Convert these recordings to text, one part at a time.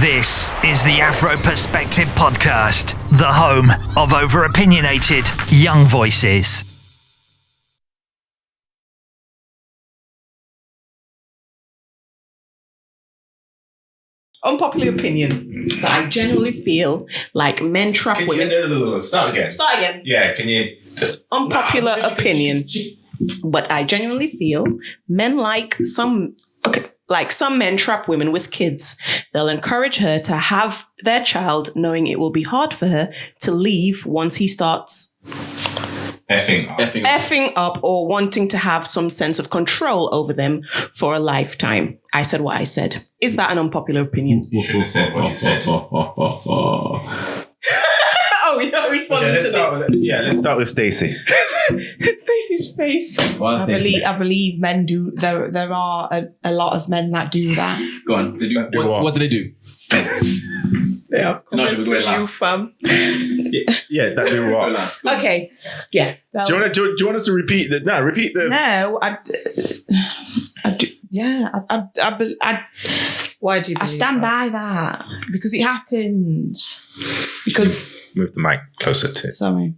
This is the Afro Perspective Podcast, the home of over-opinionated young voices. Unpopular opinion, but I genuinely feel like men trap women. Start again. Yeah, can you... Unpopular opinion, but I genuinely feel men like some men trap women with kids. They'll encourage her to have their child knowing it will be hard for her to leave once he starts effing up or wanting to have some sense of control over them for a lifetime. I said what I said. Is that an unpopular opinion? You should have said what you said. Oh, you're not responding to this. Let's start with Stacey. Stacey's face. I believe men do. There are a lot of men that do that. Go on. What do they do? They are coming should we go for you, last? fam. Yeah, that do what? Okay. Yeah. Do you want us to repeat that? No, repeat the... No, I do. Yeah, Why do you? I stand by that because it happens. Because Move the mic closer to it. sorry,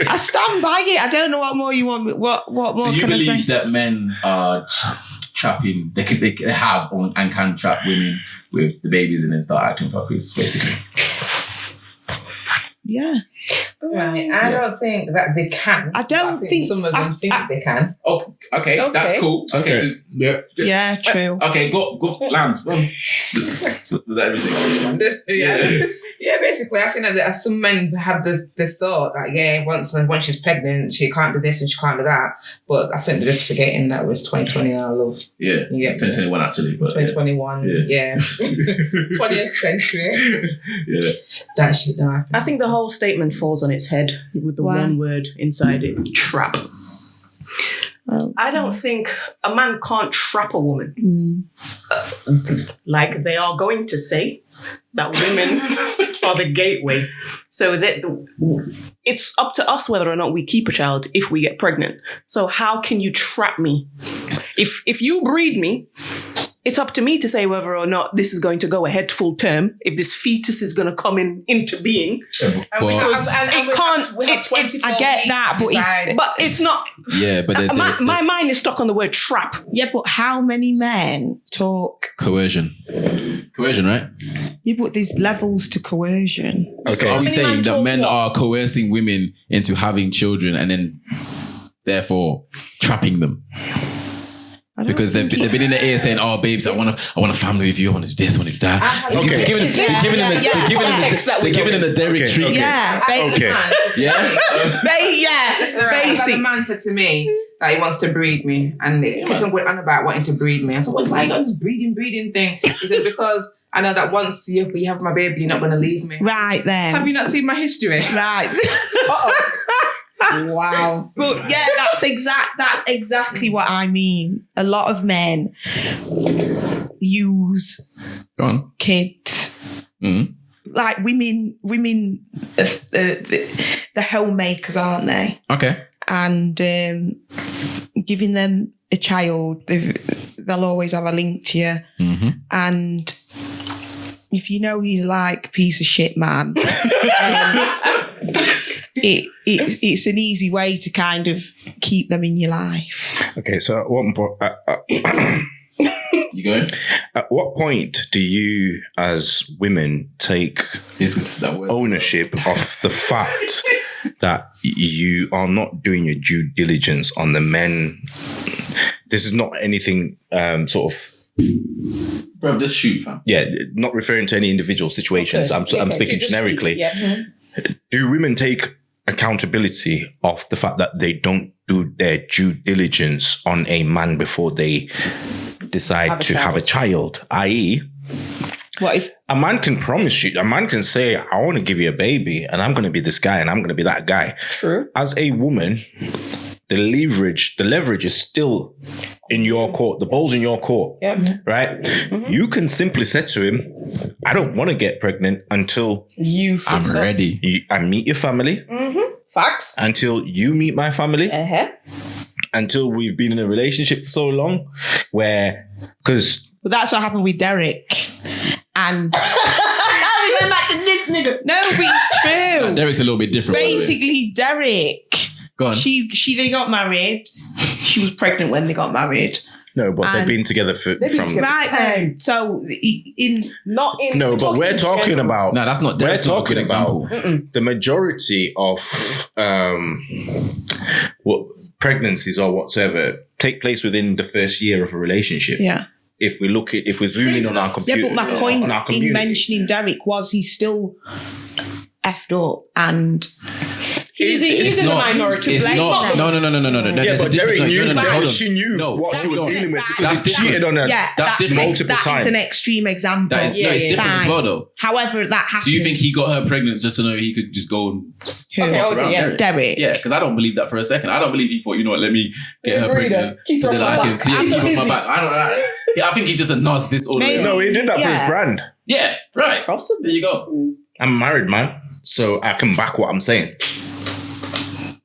I stand by it. I don't know what more you want. What more So you can I say? believe that men are trapping? They have and can trap women with the babies and then start acting fuckers, basically. Yeah. Right, I don't think that they can. I don't think some of them think they can. Oh, okay, that's cool. Okay. So, Yeah, true. okay, go, land. Was that everything? Yeah, basically, I think that some men have the thought that, when she's pregnant, she can't do this and she can't do that. But I think they're just forgetting that it was 2020, I love. Yeah, it's 2021 actually. But 2021, yeah. 20th century. Yeah. That shit don't happen. I think the whole statement falls on its head with the Why? one word inside it: trap. I don't think a man can't trap a woman. Like they are going to say that women are the gateway. So that it's up to us whether or not we keep a child if we get pregnant. So how can you trap me? If you breed me, it's up to me to say whether or not this is going to go ahead full term, if this fetus is going to come into being. We have 24 I get that, but but it's not... Yeah, but my mind is stuck on the word trap. yeah, but how many men talk? coercion, right? Yeah, but there's levels to coercion. So are we Many saying men that talk men what? are coercing women into having children and then therefore trapping them? Because they've been in the ear saying, "Oh, babes, I want a family with you. I want to do this, I want to do that." Okay. They're giving them the Derek treatment. Yeah, Okay. Yeah. Listen, right, basic. a man said to me that he wants to breed me, and he kept on going on about wanting to breed me. I said, "Why you got this breeding thing?" He said, "Because I know that once you have my baby, you're not going to leave me." Right then. Have you not seen my history? Right. Wow. But yeah, that's exactly what I mean. A lot of men use Go on. kids. Like women, the homemakers, aren't they? Okay. And giving them a child, they'll always have a link to you. Mm-hmm. And if you know you like piece of shit man, it's an easy way to kind of keep them in your life. Okay, so at what point... You going? At what point do you, as women, take ownership of the fact that you are not doing your due diligence on the men? This is not anything sort of... Bro, just shoot, fam. Yeah, not referring to any individual situations. Okay. I'm speaking generically. Do women take accountability of the fact that they don't do their due diligence on a man before they decide to have a child? I.e., What if a man can promise you, a man can say, I want to give you a baby and I'm going to be this guy and I'm going to be that guy. True. As a woman, the leverage is still in your court. The ball's in your court, right? Mm-hmm. You can simply say to him, I don't want to get pregnant until I'm ready. I meet your family. Mm-hmm. Facts. Until you meet my family. until we've been in a relationship for so long, because But that's what happened with Derek. And we're going back to this nigga. No, but it's true. Derek's a little bit different. by the way. Basically, Derek. Go on. They got married. She was pregnant when they got married. no, but they've And been together Right then. So Not in. No, but we're talking about. No, that's not. We're Derek's not a good talking about example. the majority of pregnancies or whatsoever take place within the first year of a relationship. yeah. If we're zooming on our computer, Yeah, but my point on our in community. mentioning Derek was he's still effed up and He's in the minority. It's Blame not. them. No. Yeah, There's a but Derek difference. knew. No, hold on. She knew No, what she was hold on. dealing with That's because he cheated on her. yeah, That's different. multiple that times. is an extreme example. That is no, it's different as Fine. well though. However, that happened. Do you think he got her pregnant just to know he could just go and Who? around yeah. Derek? Derek? Yeah, because I don't believe that for a second. I don't believe he thought, you know what, let me get her pregnant so that I can see it keep off my back. I think he's just a narcissist all the way. Maybe. No, he did that for his Yeah. brand. Yeah, right. Possibly. There you go. I'm a married man, so I can back what I'm saying.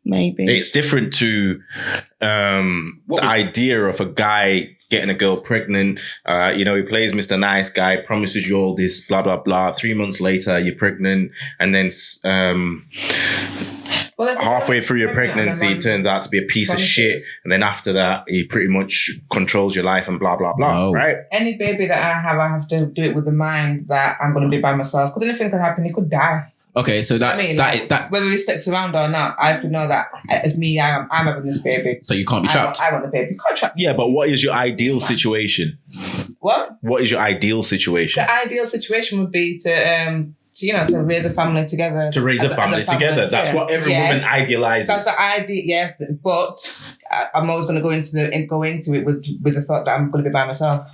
Maybe. It's different to the idea of a guy getting a girl pregnant. He plays Mr. Nice Guy, promises you all this, blah, blah, blah. 3 months later, you're pregnant. And then halfway through your pregnancy, it turns out to be a piece of shit. And then after that, he pretty much controls your life and blah, blah, blah. No. Right? Any baby that I have to do it with the mind that I'm going to be by myself. Because anything could happen, he could die. Okay, so I mean, that. whether he sticks around or not, I have to know that it's me. I'm having this baby. So you can't be trapped. I want a baby. You can't trap. Yeah, but what is your ideal situation? What? What is your ideal situation? The ideal situation would be to raise a family together. To raise a family together. That's Yeah. what every Yes. woman idealizes. That's the idea, yeah. But I'm always going to go into it with the thought that I'm going to be by myself.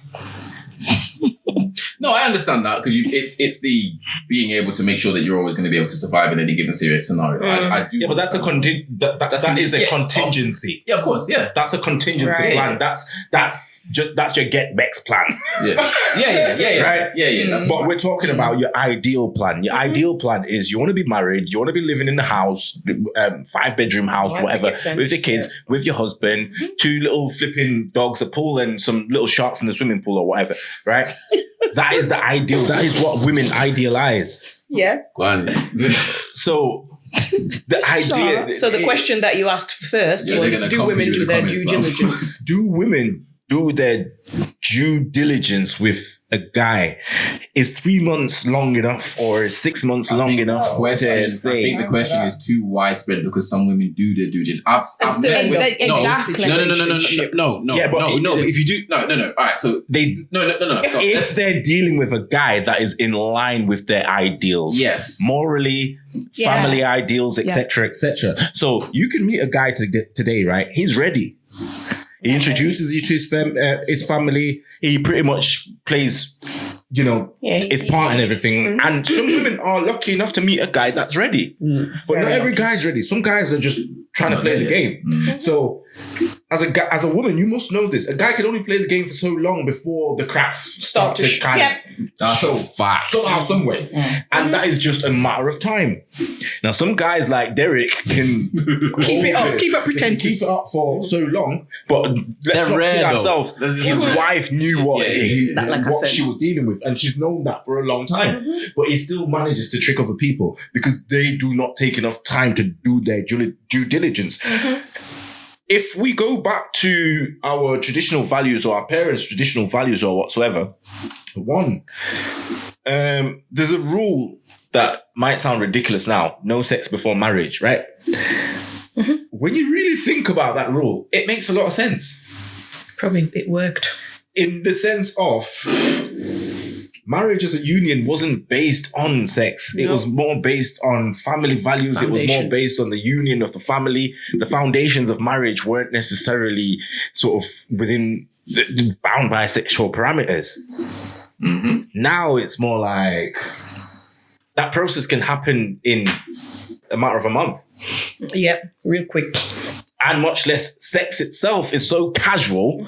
No, I understand that because it's the being able to make sure that you're always going to be able to survive in any given serious scenario. I do. Yeah, but that's a that is a contingency. Yeah, of course. Yeah. That's a contingency Right. plan. That's your get Bex plan. Yeah. Right? Yeah. That's But we're talking about your ideal plan. Your ideal plan is you want to be married, you want to be living in the house, 5-bedroom house, Yeah, whatever, picket fence, with your kids, with your husband, 2 little flipping dogs, a pool, and some little sharks in the swimming pool or whatever. Right? That is the ideal. That is what women idealize. Yeah. Go on. So the idea. So the question that you asked first Yeah, they're was, gonna do come for women you do with the their comments due now. diligence? Do women do their due diligence with a guy? Is 3 months long enough, or is 6 months long enough I to say? think the question is too widespread because some women do their due diligence. I've still met end with- up in exactly. No. Yeah, but But if you do, no. All right, so They no. Stop. if they're dealing with a guy that is in line with their ideals, Yes. morally, Yeah. family ideals, etc., etc. So you can meet a guy today, right? He's ready. He introduces you to his family. He pretty much plays, his part and everything. And some women are lucky enough to meet a guy that's ready. But not every guy's ready. Some guys are just trying to play the game. So as a woman, you must know this. A guy can only play the game for so long before the cracks start to kind of show somehow, some way. And that is just a matter of time. Now, some guys like Derek can Keep up pretense. keep it up for so long, but let's They're not rare, kid though. ourselves. His wife knew what Like I what said. she was dealing with, and she's known that for a long time. But he still manages to trick other people because they do not take enough time to do their due diligence. If we go back to our traditional values or our parents' traditional values or whatsoever, there's a rule that might sound ridiculous now: no sex before marriage, right? When you really think about that rule, it makes a lot of sense. Probably it worked. In the sense of marriage as a union wasn't based on sex. It was more based on family values. It was more Foundations. based on the union of the family. The foundations of marriage weren't necessarily sort of bound by sexual parameters. Now it's more like that process can happen in a matter of a month. Yeah, real quick. And much less sex itself is so casual,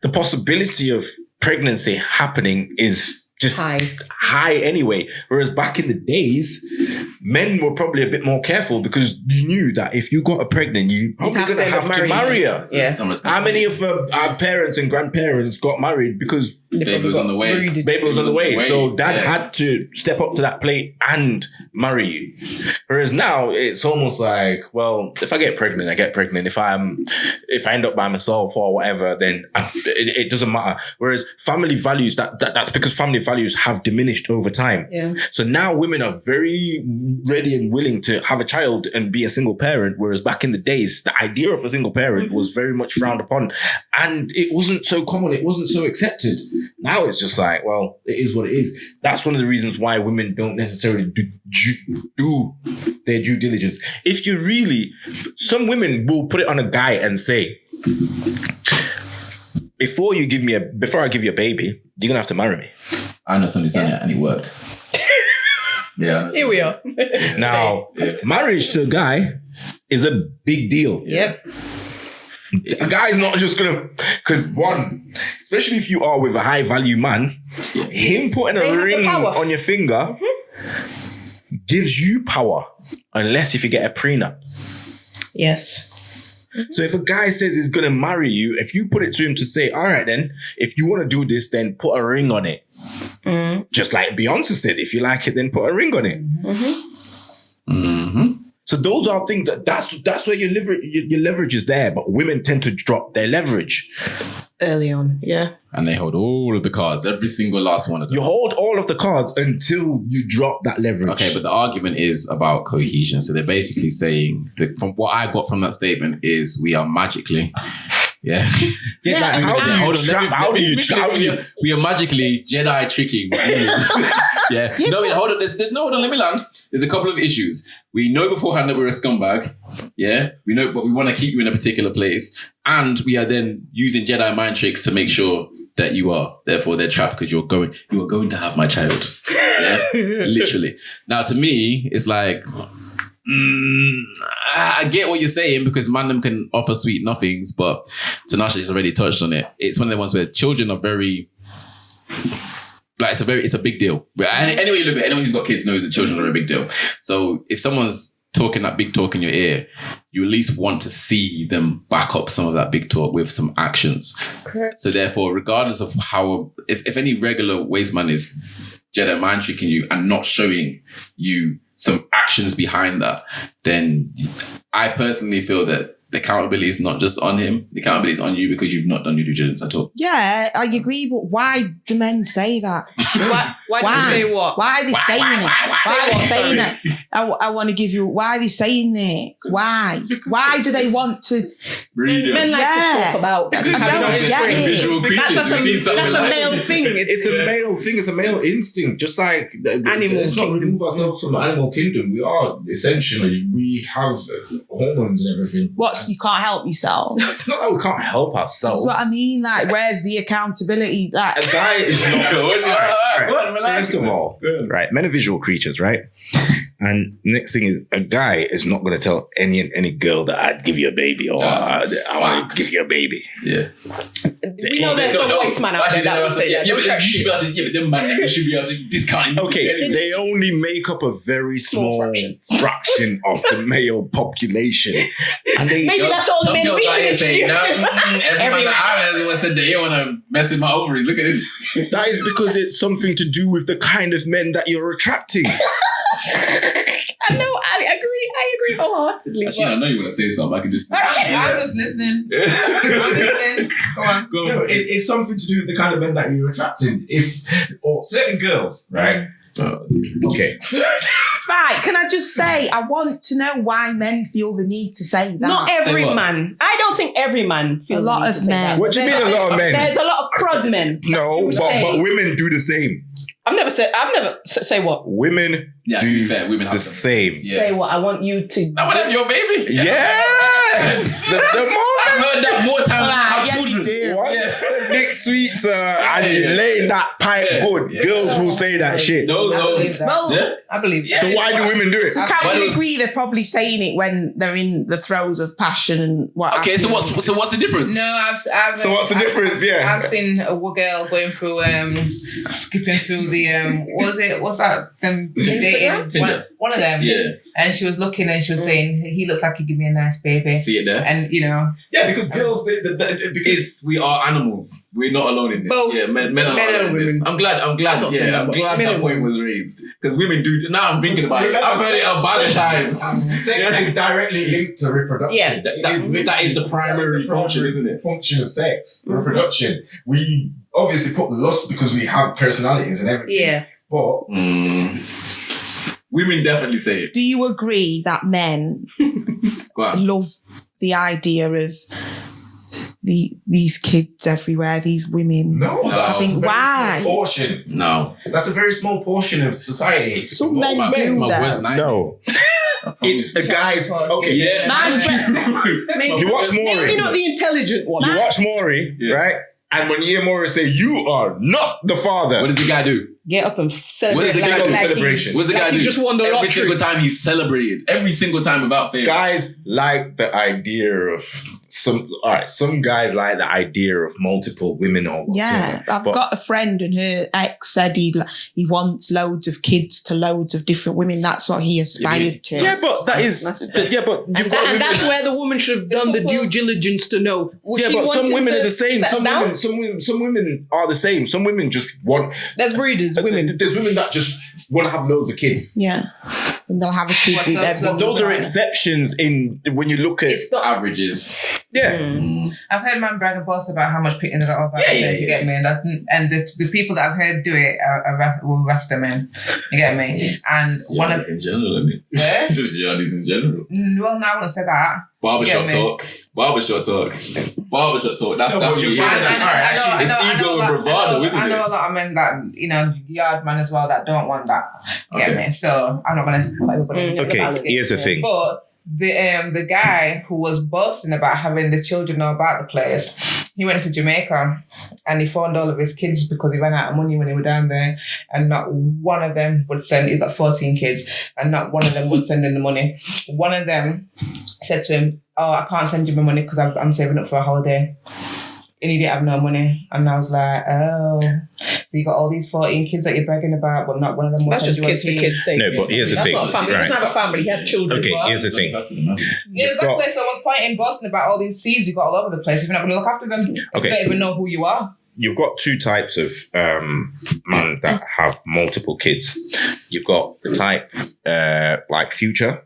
the possibility of pregnancy happening is just high anyway. Whereas back in the days, men were probably a bit more careful because you knew that if you got her pregnant, you probably going to have to marry her. Yeah. How many of our parents and grandparents got married because baby was on the way? Baby was on the way. So dad had to step up to that plate and marry you. Whereas now it's almost like, well, if I get pregnant, I get pregnant. If I end up by myself or whatever, then it doesn't matter. Whereas family values, that's because family values have diminished over time. Yeah. So now women are very ready and willing to have a child and be a single parent. Whereas back in the days, the idea of a single parent was very much frowned upon, and it wasn't so common. It wasn't so accepted. Now it's just like, well, it is what it is. That's one of the reasons why women don't necessarily do their due diligence. If you really, some women will put it on a guy and say, before I give you a baby, you're gonna have to marry me. I know somebody's done it and it worked. Yeah. Here we are. Now, marriage to a guy is a big deal. Yep. A guy's not just gonna, because one, especially if you are with a high value man, him putting a ring on your finger gives you power, unless if you get a prenup. Yes. So if a guy says he's gonna marry you, if you put it to him to say, all right then, if you want to do this, then put a ring on it. Just like Beyonce said, if you like it, then put a ring on it. So those are things that's where your leverage is there, but women tend to drop their leverage early on. Yeah. And they hold all of the cards, every single last one of them. You hold all of the cards until you drop that leverage. Okay, but the argument is about cohesion. So they're basically saying that, from what I got from that statement, is we are magically. Yeah. We are magically Jedi tricking. Yeah. No, wait, hold on. Hold on, let me land. There's a couple of issues. We know beforehand that we're a scumbag. Yeah. We know, but we want to keep you in a particular place. And we are then using Jedi mind tricks to make sure that you are. Therefore, they're trapped because you are going to have my child. Yeah. Literally. Now, to me, it's like, I get what you're saying because man can offer sweet nothings, but Tanasha has already touched on it. It's one of the ones where children are very, like, it's a big deal. Anyway, you look at it, anyone who's got kids knows that children are a big deal. So if someone's talking that big talk in your ear, you at least want to see them back up some of that big talk with some actions. Correct. So therefore, regardless of how, if any regular waste man is Jedi mind tricking you and not showing you some actions behind that, then I personally feel that the accountability is not just on him. The accountability is on you because you've not done your due diligence at all. Yeah, I agree, but why do men say that? Why do they say what? Why are they saying it? Why are they saying it? I want to give you, why are they saying it? Why? Why do they want to? Men like to talk about that. That's a male thing. It's a male thing. It's a male instinct. Just like animal let's not remove ourselves from the animal kingdom. We have hormones and everything. What? You can't help yourself. It's not that we can't help ourselves. That's what I mean. Like, where's the accountability? Like, a guy is not. First of all, right? Men are visual creatures, right? And next thing is, a guy is not going to tell any girl that I'd give you a baby or I want to give you a baby. Yeah. We know there's some waste man out there that will say that. But them man should be able to discount. Okay, they only make up a very small fraction of the male population. And maybe that's all the men we say. Every man that I said they want to mess with my ovaries. Look at this. That is because it's something to do with the kind of men that you're attracting. I know, I agree wholeheartedly. Actually, I know you want to say something. I can just. I'm just listening. Go on. No, it's something to do with the kind of men that you're attracting. Or certain girls, right? Okay. right, can I just say, I want to know why men feel the need to say that. Not every man. I don't think every man feels a lot of men. What do you mean a lot of men? There's a lot of crud men. No, but women do the same. I've never say what? Women do women the same. Yeah. Say what? I want you to. I want to have your baby. Yes. the more I've heard that more times than I have children. What? Yes. Dick sweet, sir, and you lay that pipe good. Girls will say that shit. Those I believe that. Well, I believe that. So why do women do it? So can we agree they're probably saying it when they're in the throes of passion and what? Okay, so what's the difference? No, I've So what's the difference? Yeah. I've seen a girl going through skipping through the what's that dating Tinder. one of them, Yeah. and she was looking and she was saying he looks like he'd give me a nice baby. See it there? And Yeah, because girls, because we are animals. We're not alone in this. Both Yeah, men are men alone and in this. women. I'm glad. I'm not saying I'm that, glad men that and point women. was raised because women do. Now I'm thinking about it. I've heard it a bunch of times. Sex is directly linked to reproduction. Yeah. That is the primary function, isn't it? Function of sex, reproduction. We obviously put lust because we have personalities and everything. Yeah. But Women definitely say it. Do you agree that men Go on. love the idea of these kids everywhere, these women? no, that's I think a very why? small portion. No. That's a very small portion of society. Some men It's do my that. worst nightmare. No. It's a guy's. Okay. Yeah. Maybe, You watch Maury. maybe not the intelligent one. You watch Maury, Yeah. right? And when you hear Maury say, "You are not the father," What does the guy do? Get up and What celebrate. is the guy like, do? like Celebration. What's the Like guy he do? just won the Every lottery. single time he's celebrated. Every single time without fail. guys like the idea of some guys like the idea of multiple women or Yeah, whatsoever. I've But got a friend and her ex said he wants loads of kids to loads of different women. That's what he aspired to. yeah, but that is yeah, but you've got And women. that's where the woman should have done the due diligence to know. Was Yeah, she but some wanting women to are the same. settle down? Some women are the same. Some women just want. There's breeders, women. There's women that just want to have loads of kids. Yeah. And they'll have a kid What's with up, everyone. Those are exceptions in when you look at It's the averages. yeah. I've heard man brag and boast about how much pitting they got over Yeah, you get me, and the people that I've heard do it will Rasta men, you get me, and one of Yardies in general, I mean. Yeah? Just yardies in general. well, no, I wouldn't say that. Barbershop You get me? talk. Barbershop talk. Barbershop talk. That's No, that's but what you you find hear. that- It's ego and bravado, isn't I know it? a lot of men that yard man as well that don't want that. You get Okay. me? So I'm not gonna put everybody. in the Okay, basket. here's the thing. But the guy who was boasting about having the children know about the place, he went to Jamaica and he found all of his kids because he ran out of money when he was down there, and not one of them would send. He's got 14 kids, and not one of them would send him the money. One of them said to him, "Oh, I can't send you my money because I'm saving up for a holiday." And he didn't have no money. And I was like, oh, so you got all these 14 kids that you're bragging about, but not one of them will That's send just you a kids for tea. kids' sake. No, but here's the That's thing, not a family. He right? doesn't have a family. He has children. Okay, here's the thing. Yeah, You've got- exactly. So what's the point in boasting about all these seeds you got all over the place if you're not going to look after them? Okay. You don't even know who you are. You've got two types of men that have multiple kids. You've got the type like Future,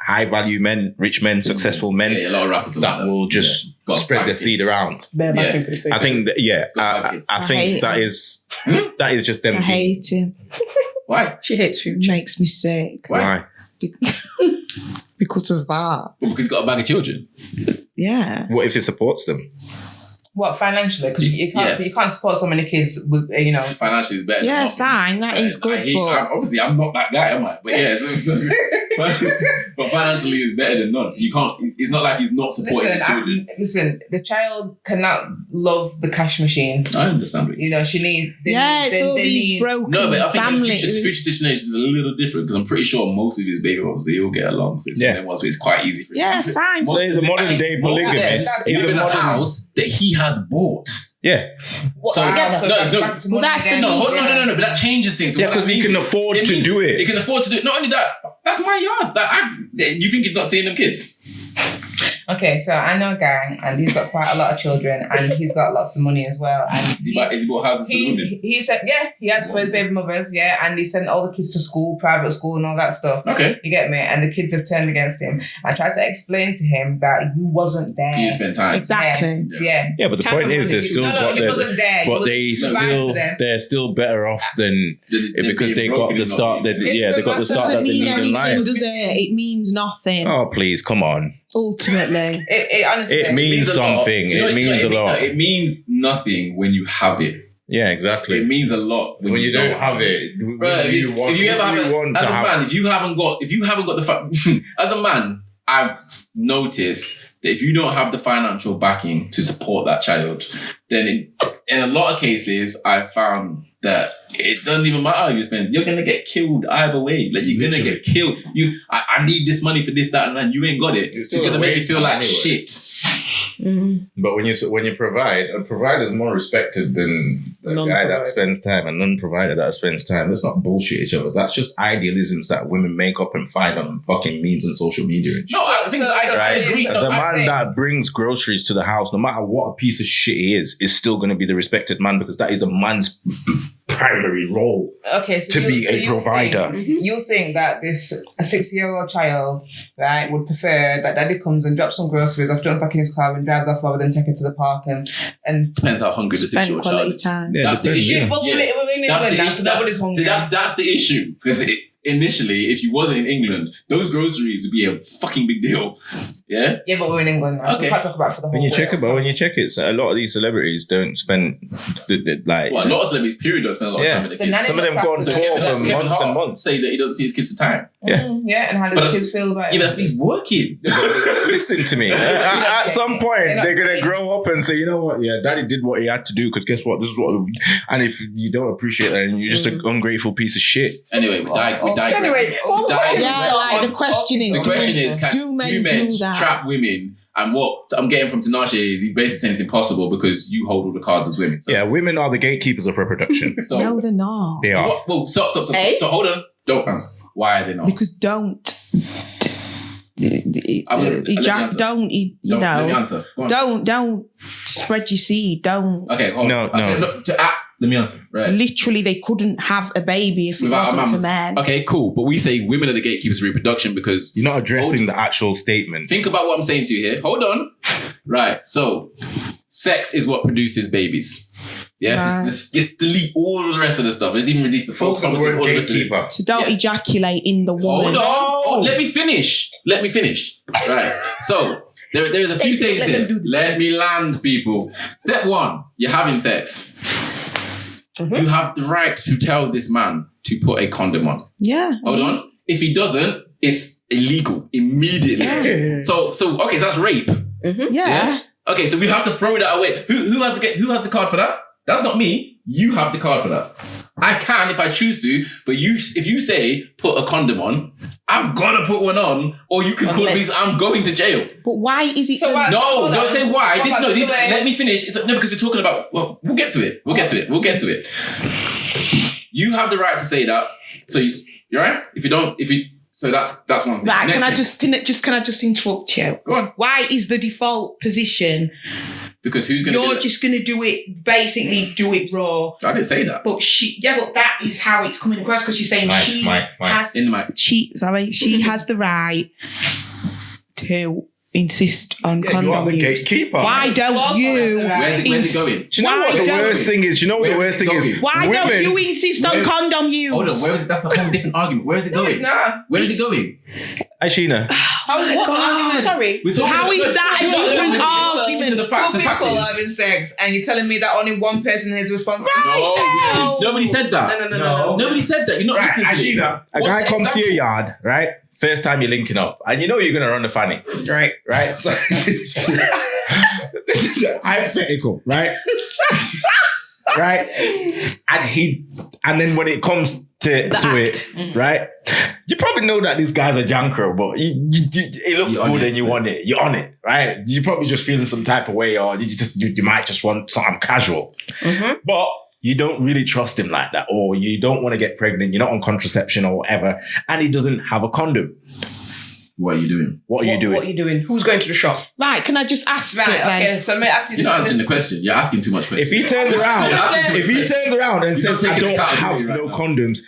high value men, rich men, successful men Yeah, a lot of rappers are like that will just Got spread five their seed kids. around. Bare Yeah. backing for the sake. I think that, yeah, got five kids. I I think hate that it. is just them. I hate him. Why? she hates It Future. makes me sick. Why? Because of that. Well, because he's got a bag of children. Yeah. What if it supports them? What, financially? Because you can't Yeah. so you can't support so many kids with Financially, is better. than Yeah, nothing. fine. That is good. Obviously, I'm not that guy, am I? But yeah, but financially, it's better than none. So you can't. It's not like he's not supporting his children. Listen, the child cannot love the cash machine. I understand what you're saying. She needs. yeah, it's all these broken No, but I think families. future situation is a little different because I'm pretty sure most of his baby moms they all get along. So it's one of them ones where it's quite easy for him. Yeah, fine. So he's a modern day polygamist. He's He's a in a modern. house that he has bought. Yeah, What, So- together? no, Back to Well, money that's the again. No, niche. no, but that changes things. So yeah, what because that he means can is- afford it to means do He it. can afford to do it. Not only that, that's my yard. You think he's not seeing them kids? Okay, so I know a guy, and he's got quite a lot of children, and he's got lots of money as well. And Is he bought houses for the women? he said, yeah, he has for his baby mothers, yeah, and he sent all the kids to school, private school, and all that stuff. Okay. You get me? And the kids have turned against him. I tried to explain to him that you wasn't there. You spend time. Exactly. Yeah. Yeah, but the point is, they've still No, got you their. wasn't there. You But wasn't they providing still for them. they're still better off than because they got the start. They got the start that Doesn't they mean need in anything, life. does it? It means nothing. Oh please, come on! Ultimately. It honestly. It means a lot. something. Do you know It what- means a no, lot. It means nothing when you have it. Yeah, It exactly. means a lot when you don't have it. Bruh, if you ever have want as to a have, man, if you haven't got the fact, as a man, I've noticed that if you don't have the financial backing to support that child, then in a lot of cases, I found that it doesn't even matter how you spend. You're gonna get killed either way. Like you're gonna get killed. I need this money for this, that, and that. You ain't got it. It's gonna make you feel like shit. Mm-hmm. But when you provide, a provider is more respected than the guy that spends time, and non-provider that spends time. Let's not bullshit each other. That's just idealisms that women make up and find on fucking memes and social media. And shit. No, I think I agree. The man that brings groceries to the house, no matter what a piece of shit he is still going to be the respected man, because that is a man's primary role. Okay, so to be a provider. You think that a 6-year-old child, right, would prefer that daddy comes and drops some groceries off, jumps back in his car and drives off rather than take it to the park and depends how hungry the 6-year-old child is. Yeah, that's the issue. But we're in England now, so nobody's hungry. See, that's the issue. Because initially, if you wasn't in England, those groceries would be a fucking big deal. Yeah? Yeah, but we're in England now, so we can't talk about it for the whole When you check it, so a lot of these celebrities don't spend like. Well, a lot of celebrities, period, don't spend a lot of time with their kids. Some of them go on tour for months and months. Say that he doesn't see his kids for time. Yeah. Yeah, and how do the kids feel about it? Yeah, but he's working. Listen to me. At some point, they're going to grow up and say, you know what? Yeah, daddy did what he had to do, because guess what? This is what. And if you don't appreciate that, then you're just an ungrateful piece of shit. Anyway, we died. Anyway, the question is, do men do that? trap women? And what I'm getting from Tinashe is he's basically saying it's impossible because you hold all the cards as women. So. Yeah, women are the gatekeepers of reproduction. So, no, they're not. They are. Well, stop. Hey? So hold on. Don't answer. Why are they not? Because don't spread your seed. Don't. Okay, hold on. No. Let me answer. Right. Literally, they couldn't have a baby if it wasn't for men. Okay, cool. But we say women are the gatekeepers of reproduction because you're not addressing the actual statement. Think about what I'm saying to you here. Hold on. Right. So, sex is what produces babies. Yes. Right. Let's delete all of the rest of the stuff. Let's even release the focus on the word gatekeeper. So don't ejaculate in the woman. Hold on. Oh, let me finish. Right. So there is a few stages here. Let me land, people. Step 1, you're having sex. Mm-hmm. You have the right to tell this man to put a condom on. Yeah. Hold on. If he doesn't, it's illegal immediately. Yeah. So okay, so that's rape. Mm-hmm. Yeah. Okay, so we have to throw that away. Who has the card for that? That's not me. You have the card for that. I can if I choose to, but if you say put a condom on, I've got to put one on, or you can call me. I'm going to jail. But why is it? No, don't say why. Let me finish. Because we're talking about. Well, we'll get to it. You have the right to say that. So you're right. So that's one thing. Right? Can I just interrupt you? Go on. Why is the default position? Because who's going to? You're just going to do it raw. I didn't say that. But but that is how it's coming across, because she's saying she has in the mic. She has the right to insist on condom you are the use. Gatekeeper. Why don't you? Where's it going? Do you know what the worst thing is? Why don't you insist on condom use? Hold on, where is it? That's a whole different argument. Where is it going? It's not. Where is it going? Ashina. How is it? Sorry. How is that a different argument? Two people are having sex, and you're telling me that only one person is responsible? No, nobody said that. No. Nobody said that. You're not listening to me. Ashina, a guy comes to your yard, right? First time you're linking up, and you know you're gonna run the fanny, right? So this is hypothetical, right? Right, and then when it comes to it, right? You probably know that these guys are jankro, but it looks good and you want it. You're on it, right? You're probably just feeling some type of way, or you might just want something casual, but you don't really trust him like that, or you don't want to get pregnant. You're not on contraception or whatever, and he doesn't have a condom. What are you doing? What are you doing? Who's going to the shop? Right, can I just ask it then? Okay, so let me ask you. You're not answering the question. You're asking too much questions. If he turns around and says, I don't have no condoms,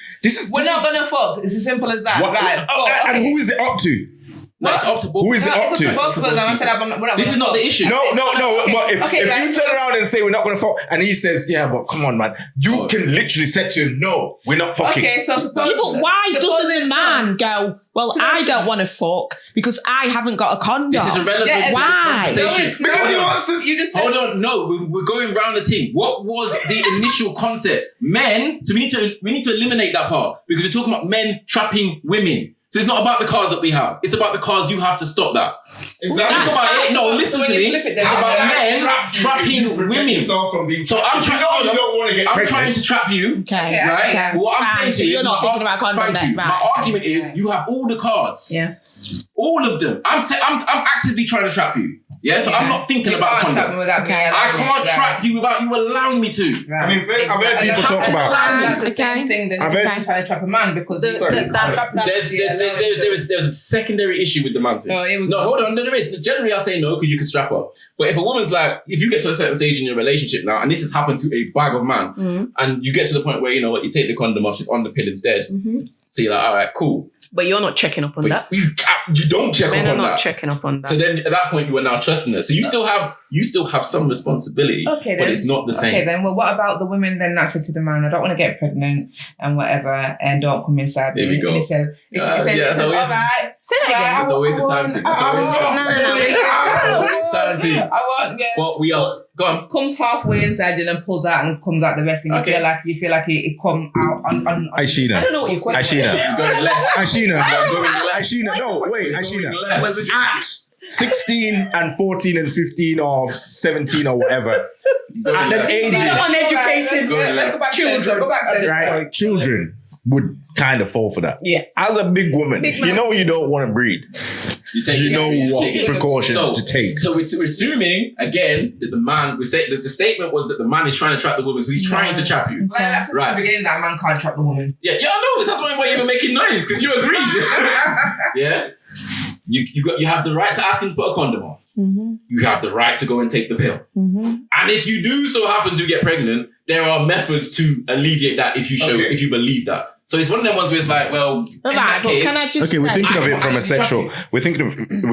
we're not gonna fuck. It's as simple as that. Right. And who is it up to? No, it's up to both. Who is it up to? Both of us. This is not the issue. No. But if you turn around and say we're not going to fuck, and he says, yeah, but come on, man, you can literally say to him, no, we're not fucking. Okay, so suppose. But why doesn't a man go, well, I don't want to fuck because I haven't got a condom? This is irrelevant. Yeah, why? Because he wants to. You just said. Hold on, no, we're going round the thing. What was the initial concept? Men. So we need to eliminate that part because we're talking about men trapping women. So it's not about the cars that we have. It's about the cars you have to stop that. Exactly. Think about it. No, listen when to you me. flip it, It's there's about a men trap you trapping if you protect women. yourself from being So I'm trying. you don't want to get I'm pregnant. trying to trap you. Okay. Right? Okay. What I'm Fine, saying so to you you're is not thinking about condom thank then, you. right. My argument is you have all the cards. Yeah. All of them. I'm actively trying to trap you. Yeah, so I'm not thinking You about can't trap me condom. without me Okay. I allowing can't it, trap you without you allowing me to. Right. I mean, I've heard people And talk about. That's the Okay. same thing that I've you're heard- trying to trap a man because The- you the- can't that's- trap that There's to the allowance. a secondary issue with the man thing. No, here we No, go. hold on. No, there is. Generally, I say no because you can strap up. But if a woman's like, if you get to a certain stage in your relationship now, and this has happened to a bag of man, and you get to the point where, you know what, you take the condom off, she's on the pill instead. So you're like, all right, cool. But you're not checking up on But that. you don't check Men up are on not that. checking up on that. So then at that point, you are now trusting her. So you still have some responsibility, Okay, but then. it's not the same. Okay, then. Well, what about the women then that said to the man, I don't want to get pregnant and whatever, and don't come inside me. Here we go. And he says, Yeah, all yeah, so it's- right. Say that again. It's a waste of time. I want, yeah. But we are. Go on. Comes halfway inside and then pulls out and comes out the rest, and Okay. you feel like it come out on Aishina. I don't know what you call it. Aishina. Going left. Aishina. Going left. Aishina. No, wait, Going Aishina. left. Acts 16 and 14 and 15 or 17 or whatever. Going At them left. ages, Uneducated children. Go back to right? Children would kind of fall for that. Yes. As a big woman, Big if you man. know you don't want to breed, You take you it. know You what take it. precautions to take. So we're assuming again that the man. We say that the statement was that the man is trying to trap the woman, so he's trying to trap you. Like, that's the Right. beginning that man can't trap the woman. Yeah, I know. That's why you're even making noise because you agree. Yeah, you have the right to ask him to put a condom on. You have the right to go and take the pill. And if you do so happen to get pregnant, there are methods to alleviate that if you believe that. So it's one of them ones where it's like, well, in Right, that but case, can I just Okay, we're say- thinking of it from a actually sexual. We're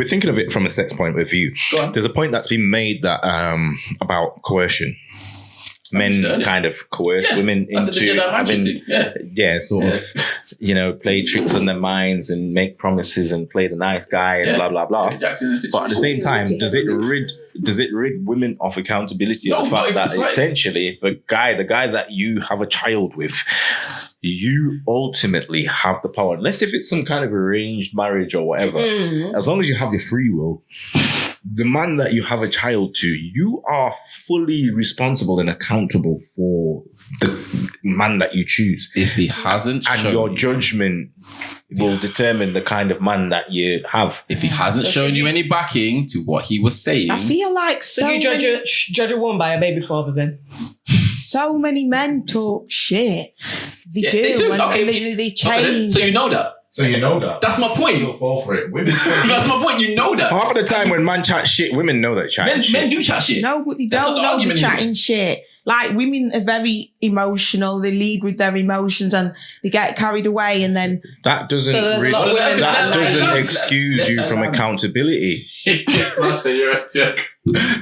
thinking of it from a sex point of view. Go on. There's a point that's been made that about coercion. Men Understood. kind of coerce women that's the into Jedi magic having, thing. sort of, play tricks on their minds and make promises and play the nice guy and blah blah blah. Jackson is But at the same time, does it rid women of accountability No, of the fact not that even slightly. essentially, if the guy that you have a child with, you ultimately have the power, unless if it's some kind of arranged marriage or whatever, as long as you have your free will, the man that you have a child to, you are fully responsible and accountable for the man that you choose. If he hasn't And your judgment will determine the kind of man that you have. if he hasn't shown you any backing to what he was saying, I feel like So do you judge a woman by a baby father then? so many men talk shit. They Yeah, do. they do. And Okay, they okay, change. so you know that. So you know that. That's my point. You'll fall for it. That's my point. You know that. Half of the time when man chat shit, women know that chat Men shit. do chat shit. No, but they That's not don't the know the argument here. chatting shit. Like, women are very emotional. They lead with their emotions and they get carried away, and then That doesn't So there's a lot of women that that doesn't like- excuse you from accountability. You're right, yeah.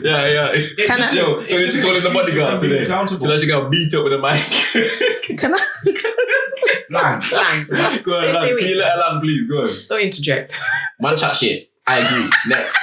Yeah. Can I- Yo, we need to call in the bodyguards today. Accountable. Should I get beat up with a mic? can I? Lands. Go on, Lan. Can you let her land, please? Go on. Don't interject. Man chat shit. I agree. Next.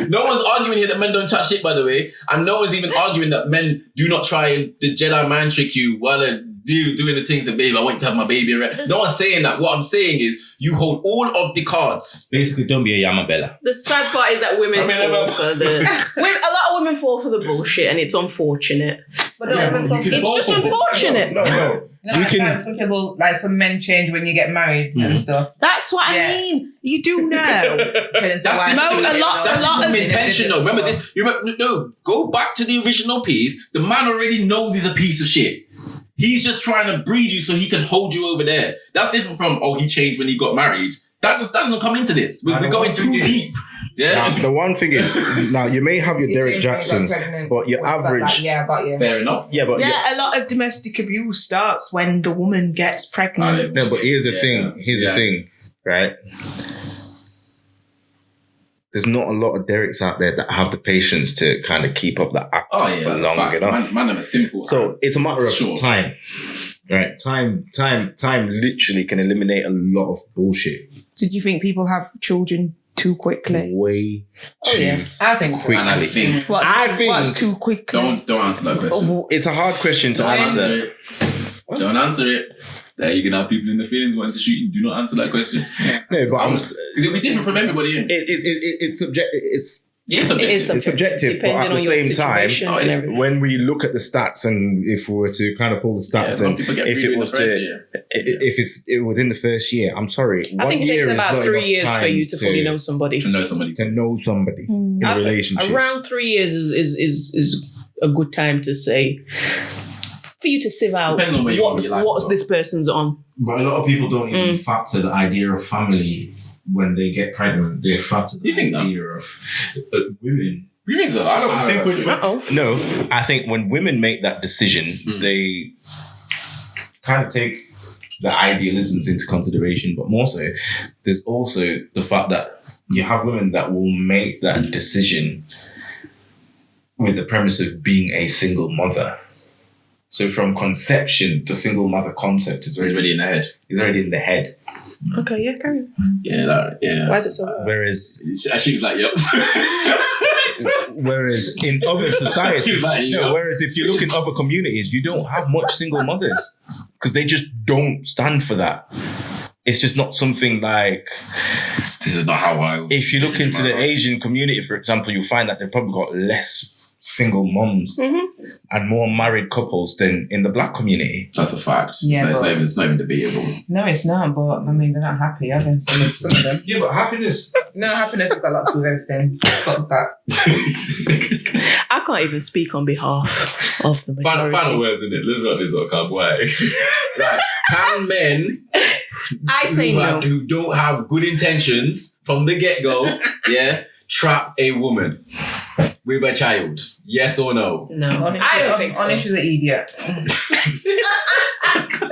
No one's arguing here that men don't chat shit, by the way. And no one's even arguing that men do not try and the Jedi mind trick you while they're doing the things that, babe, I want you to have my baby. No one's saying that. What I'm saying is you hold all of the cards. Basically, don't be a Yamabella. The sad part is that women fall for the. A lot of women fall for the bullshit, and it's unfortunate. But don't It's just unfortunate. No. You can- some people, like some men change when you get married and stuff. That's what Yeah. I mean. You do know. That's a lot the of intention, though. Remember this? Go back to the original piece. The man already knows he's a piece of shit. He's just trying to breed you so he can hold you over there. That's different from, he changed when he got married. That doesn't come into this. We're going too deep. Yeah. Now, the one thing is, now you may have your Derek Jacksons, but your average. Yeah, I got you. Fair enough. Yeah, but Yeah, a lot of domestic abuse starts when the woman gets pregnant. no, but here's the thing. Here's the thing, right? There's not a lot of Dereks out there that have the patience to kind of keep up that act for long enough. Man, I'm simple. So it's a matter of Sure. time, right? Time literally can eliminate a lot of bullshit So do you think people have children too quickly? way too I think so. And I quickly. think What's too quickly? don't answer that question. It's a hard question to answer. Don't answer it. That you're gonna have people in the feelings wanting to shoot you. Do not answer that question. No, but because it'll be different from everybody. It's subjective. It's subjective, but at the same time, when we look at the stats, and if we were to kind of pull the stats, and if it was if it's within the first year, I'm sorry, I think it takes about 3 years for you to fully know somebody. To know somebody in a relationship. Around 3 years is a good time to say, for you to sieve out what this person's on. But a lot of people don't even factor the idea of family. When they get pregnant, they factor the idea of women. You think so? I don't think No, I think when women make that decision, they kind of take the idealisms into consideration, but more so, there's also the fact that you have women that will make that decision with the premise of being a single mother. So from conception, the single mother concept is already in the head. It's already in the head. Okay, yeah, carry on. Yeah. Why is it so? Whereas she's like, yep. Whereas in other societies, whereas if you look in other communities, you don't have much single mothers because they just don't stand for that. It's just not something like. This is not how I. If you look into the Asian community, for example, you'll find that they've probably got less single moms and more married couples than in the black community. That's a fact. Yeah, it's not even debatable. No, it's not. But I mean, they're not happy, are they? Some of them. Yeah, but happiness. No, happiness has got a lot to do with everything. Fuck that. I can't even speak on behalf of the majority. Final words in it. Live like this or cowboy. Right. Can men I say no. Who don't have good intentions from the get-go, trap a woman with a child? Yes or no? No. I don't think so. Honestly, she's an idiot.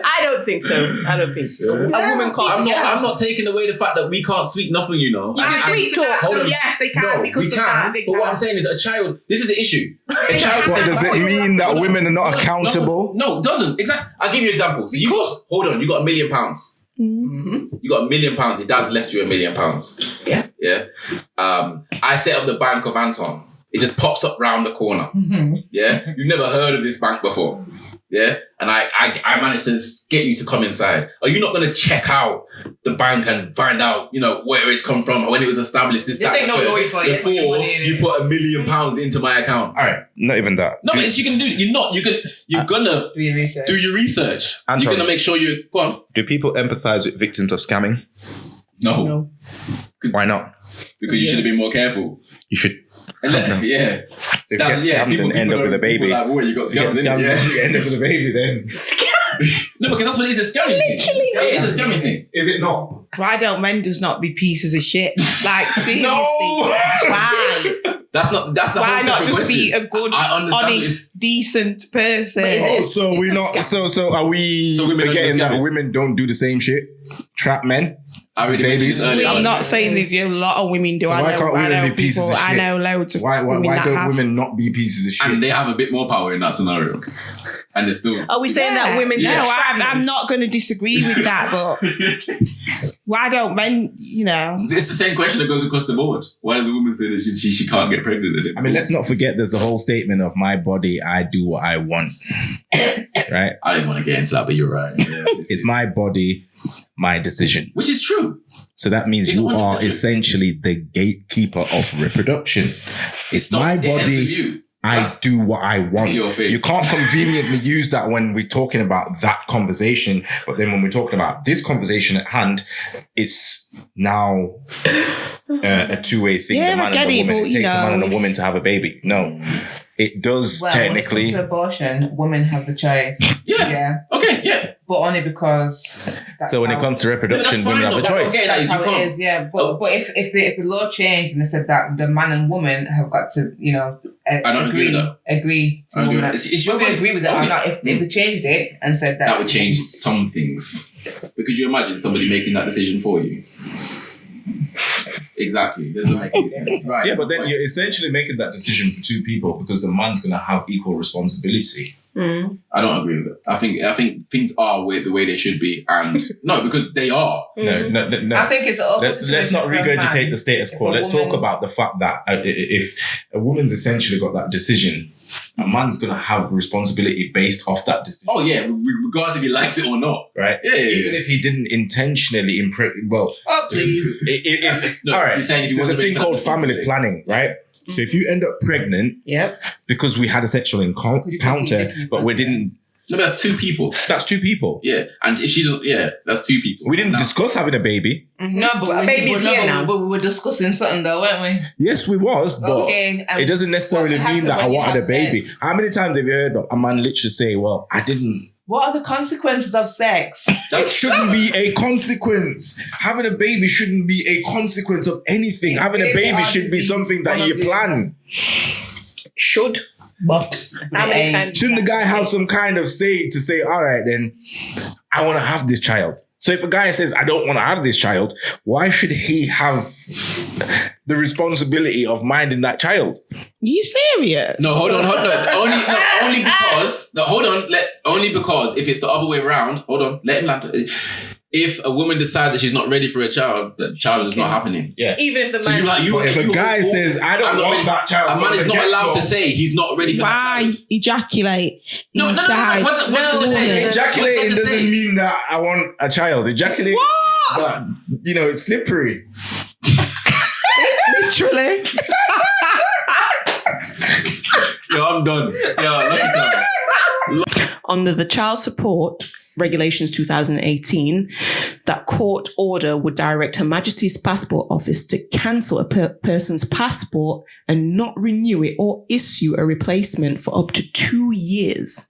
I don't think so. I don't think a woman can't. I'm not taking away the fact that we can't sweet nothing, you know. You can sweet talk. So yes, they can because we can. But what I'm saying is, a child. This is the issue. A child. What does it mean that women are not accountable? No, it doesn't. Exactly. I'll give you an example. So you got £1 million. You got £1 million. Your dad's left you £1 million. Yeah. I set up the Bank of Anton. It just pops up round the corner. Yeah. You've never heard of this bank before. Yeah. And I managed to get you to come inside. Are you not going to check out the bank and find out, where it's come from, when it was established, this ain't no noise before you put £1 million into my account? All right. Not even that. No, but you can do it. You're not. You're gonna do your research. Anton, you're gonna make sure you go on. Do people empathize with victims of scamming? No. Why not? Because you should have been more careful. You should. Yeah. So if you get scammed and end up with a baby. Like, you got scammed, you end up with a baby then. No, because that's what it is, a scamming thing. It is a scamming thing. Is it not? Why don't men just not be pieces of shit? Like, seriously. No! Why? That's the Why whole not just question. be a good, honest, decent person? So we're not. So are we forgetting that women don't do the same shit? Trap men. I already babies. I'm not saying that a lot of women do. So why can't women be pieces of shit? I know loads of women why that don't have. women not be pieces of shit? And they have a bit more power in that scenario. And they're still. Are we saying that women? No, I'm not going to disagree with that, but why don't men? It's the same question that goes across the board. Why does a woman say that she can't get pregnant? I mean, let's not forget there's a whole statement of my body, I do what I want. Right? I didn't want to get into that, but you're right. Yeah, it's my body, my decision. Which is true. So that means you are essentially the gatekeeper of reproduction. It's my body. I do what I want. You can't conveniently use that when we're talking about that conversation. But then when we're talking about this conversation at hand, it's now a two-way thing. Yeah, the man I and the woman. It takes a man and a if- woman to have a baby. No, it does technically. When it comes to abortion, women have the choice. Yeah. Okay, yeah. But only because. So when it comes to reproduction, women have a choice. That's how it is, yeah. But if the law changed and they said that the man and woman have got to, I don't agree with that. Agree to women. It's your whether they agree with it or not. If they changed it and said that. That would change some things. But could you imagine somebody making that decision for you? Exactly. Doesn't make any sense. Right. Yeah, but then you're essentially making that decision for two people because the man's going to have equal responsibility. I don't agree with it. I think things are the way they should be, and no, because they are. No. I think it's Let's not regurgitate the status quo. Let's talk about the fact that if a woman's essentially got that decision, a man's gonna have responsibility based off that decision. Oh yeah, regardless if he likes it or not, right? Yeah. Even if he didn't intentionally Oh please. No, all right. You're saying if he There's a wasn't thing making called that family decision. planning, right? So if you end up pregnant, because we had a sexual encounter, but we didn't. So that's two people. That's two people. Yeah, and if she doesn't, that's two people. We didn't discuss having a baby. No, but baby's here now. But we were discussing something though, weren't we? Yes, we was, but Okay, it doesn't necessarily what mean that I happened when you wanted a had baby. sex? How many times have you heard a man literally say, "Well, I didn't." What are the consequences of sex? It shouldn't be a consequence. Having a baby shouldn't be a consequence of anything. Having a baby should be something that you plan. Should. But how many times? Shouldn't the guy have some kind of say to say, all right, then I want to have this child? So if a guy says, I don't want to have this child, why should he have the responsibility of minding that child? You serious? No, hold on. Only because if it's the other way around, hold on, let him land. If a woman decides that she's not ready for a child, the child is not happening. Yeah. Even if the So man... If a guy says, I don't want that child, a man is not allowed to say he's not ready for that Why child. ejaculate No. inside? Ejaculating doesn't mean that I want a child. Ejaculating, What? it's slippery. Literally. Yo, I'm done. Yo, look at that. Under the Child Support Regulations 2018, that court order would direct Her Majesty's Passport Office to cancel a person's passport and not renew it or issue a replacement for up to 2 years.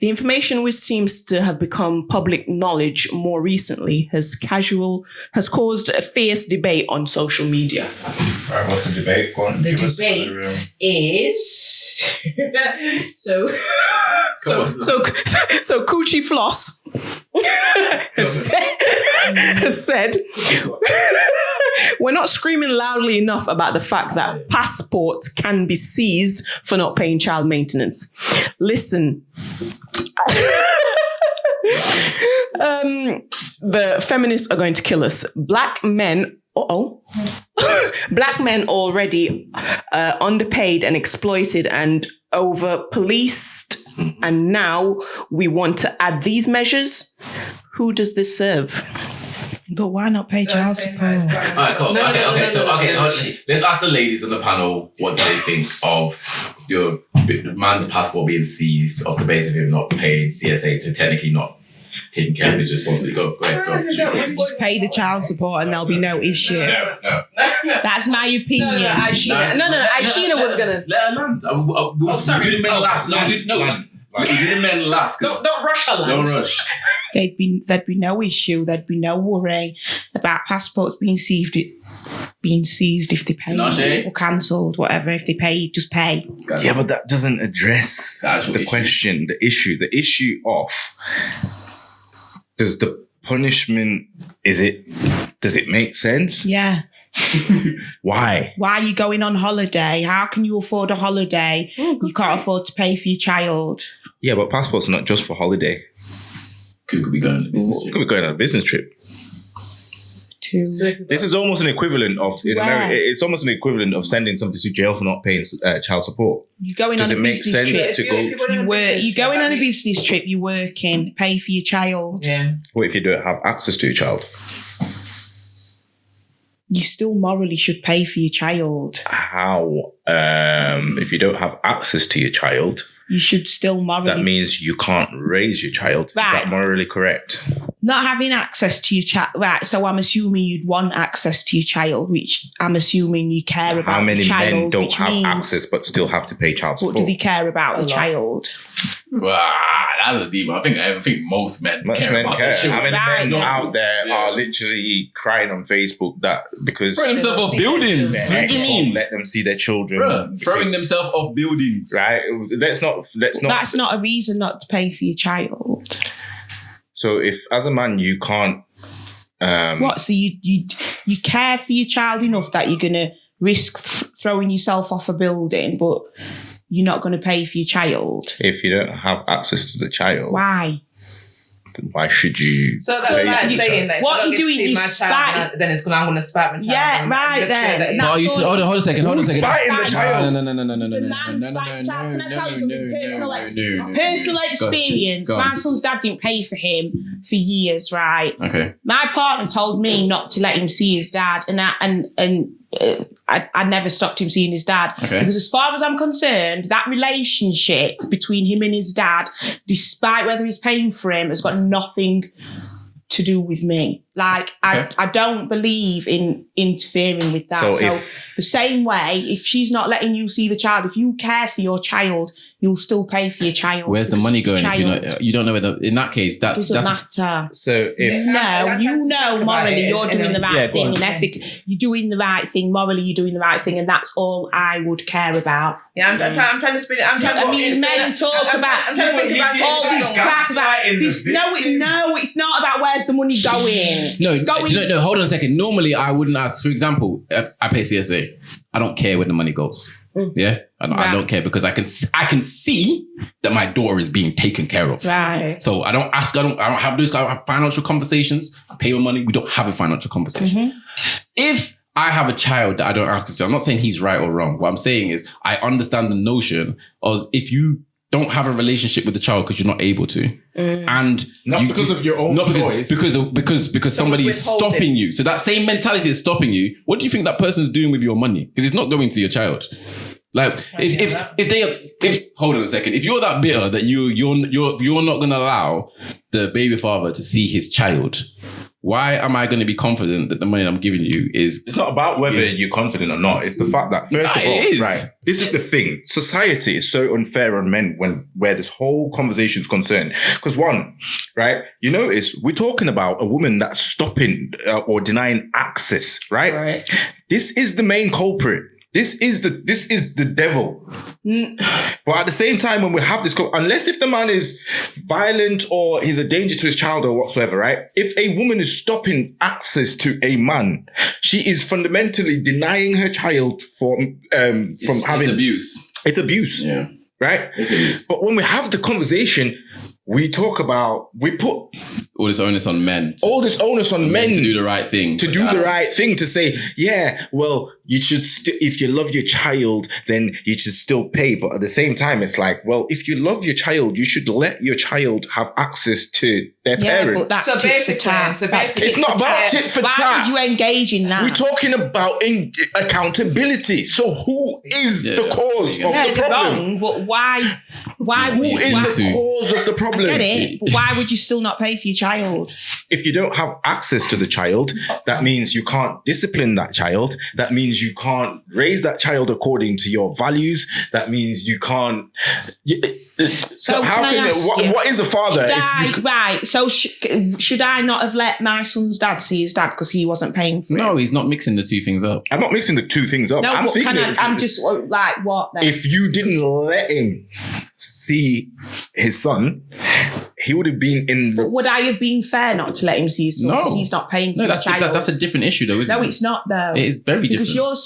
The information, which seems to have become public knowledge more recently, has caused a fierce debate on social media. All right, what's the debate? Go on. The debate is so Coochie Floss has said, we're not screaming loudly enough about the fact that passports can be seized for not paying child maintenance. Listen, the feminists are going to kill us. Black men already underpaid and exploited and over policed, and now we want to add these measures. Who does this serve? But why not pay child support? All right, cool. Let's ask the ladies on the panel what do they think of your man's passport being seized off the basis of him not paying CSA, so technically not taking care of his responsibility. Go ahead. Just pay the child support and there'll be no issue. No. That's my opinion. Aishina was gonna let her land. We'll do the men last. We'll do the men last. Don't rush her land. Don't rush. There'd be no issue. There'd be no worry about passports being seized if they paid or cancelled, whatever. If they paid, just pay. Yeah, but that doesn't address the issue. question, the issue. The issue of does the punishment does it make sense? Yeah. Why? Why are you going on holiday? How can you afford a holiday? You can't afford to pay for your child. Yeah, but passports are not just for holiday. Could be going on a business trip. Could be going on a business trip. This is almost an equivalent of in America. It's almost an equivalent of sending somebody to jail for not paying child support. You're going Does on it a make business sense trip. to go? You're going on a business trip. You're working. Pay for your child. Yeah. What if you don't have access to your child? You still morally should pay for your child. How? If you don't have access to your child, You should still morally... that means you can't raise your child. Right. Is that morally correct? Not having access to your child... Right, so I'm assuming you'd want access to your child, which I'm assuming you care about How many the child, men don't which have means, access but still have to pay child But support? do they care about the child? That's a deep one. I think most men care about their children. How many Right. men out there are literally crying on Facebook that because Throwing themselves off buildings. their What do ex you won't mean? let them see their children? Bruh, throwing because- themselves off buildings. Right? Let's not. That's not a reason not to pay for your child. So if as a man you can't. What? So you care for your child enough that you're gonna risk throwing yourself off a building, but you're not going to pay for your child. If you don't have access to the child, Why? then why should you? So that's like saying that what if I you don't get to doing see is my child, then I'm going to spite my child. Yeah, right then. No, hold on a second. Spiting the child. The man's spiting child. Can I tell you something? Personal experience. My son's dad didn't pay for him for years, right? Okay. My partner told me not to let him see his dad, and I never stopped him seeing his dad. Okay. Because as far as I'm concerned, that relationship between him and his dad, despite whether he's paying for him, has got nothing to do with me. Like, I don't believe in interfering with that. So the same way, if she's not letting you see the child, if you care for your child, you'll still pay for your child. Where's the money going? If you don't know whether, in that case, that's matter. So if you know morally you're doing the right thing, and ethically you're doing the right thing, morally you're doing the right thing, and that's all I would care about. Yeah, I'm trying to spin it. I'm trying to men talk about all this crap about this. No, it's not about where's the money going. No, hold on a second. Normally, I wouldn't ask. For example, I pay CSA. I don't care where the money goes. Yeah, I don't care because I can see that my daughter is being taken care of. Right. So I don't ask. I don't have those. I don't have financial conversations. I pay my money. We don't have a financial conversation. If I have a child that I don't have to, I'm not saying he's right or wrong. What I'm saying is I understand the notion of if you don't have a relationship with the child because you're not able to, and not because of your own choice, because somebody is stopping you. So that same mentality is stopping you. What do you think that person's doing with your money? Because it's not going to your child. Like if hold on a second, if you're that bitter that you're not going to allow the baby father to see his child, why am I going to be confident that the money I'm giving you is... It's not about whether you're confident or not. It's the fact that, first of all, right, this is the thing. Society is so unfair on men where this whole conversation is concerned. Because one, right, you notice we're talking about a woman that's stopping or denying access, right? This is the main culprit. This is the devil. But at the same time, when we have this, unless if the man is violent or he's a danger to his child or whatsoever, right? If a woman is stopping access to a man, she is fundamentally denying her child from having abuse. It's abuse. Yeah. Right? It's abuse. But when we have the conversation, we put all this onus on men. To do the right thing. To say, yeah, well, you should if you love your child, then you should still pay. But at the same time, it's like, well, if you love your child, you should let your child have access to their parents. But that's tit for tat. It's not about tit for tat. Why would you engage in that? We're talking about accountability. So who is the cause of the problem? Wrong, but why who is the cause of the problem? I get it, but why would you still not pay for your child? If you don't have access to the child, that means you can't discipline that child. That means you can't raise that child according to your values. That means you can't. So how can what is a father? So should I not have let my son's dad see his dad because he wasn't paying for it? No, he's not mixing the two things up. I'm not mixing the two things up. No, I'm just like, what then? If you didn't let him see his son, he would have been in. But would I have been fair not to let him see his son because he's not paying for his child? That's a different issue, though, isn't it? No, it's not, though. It is very different. Because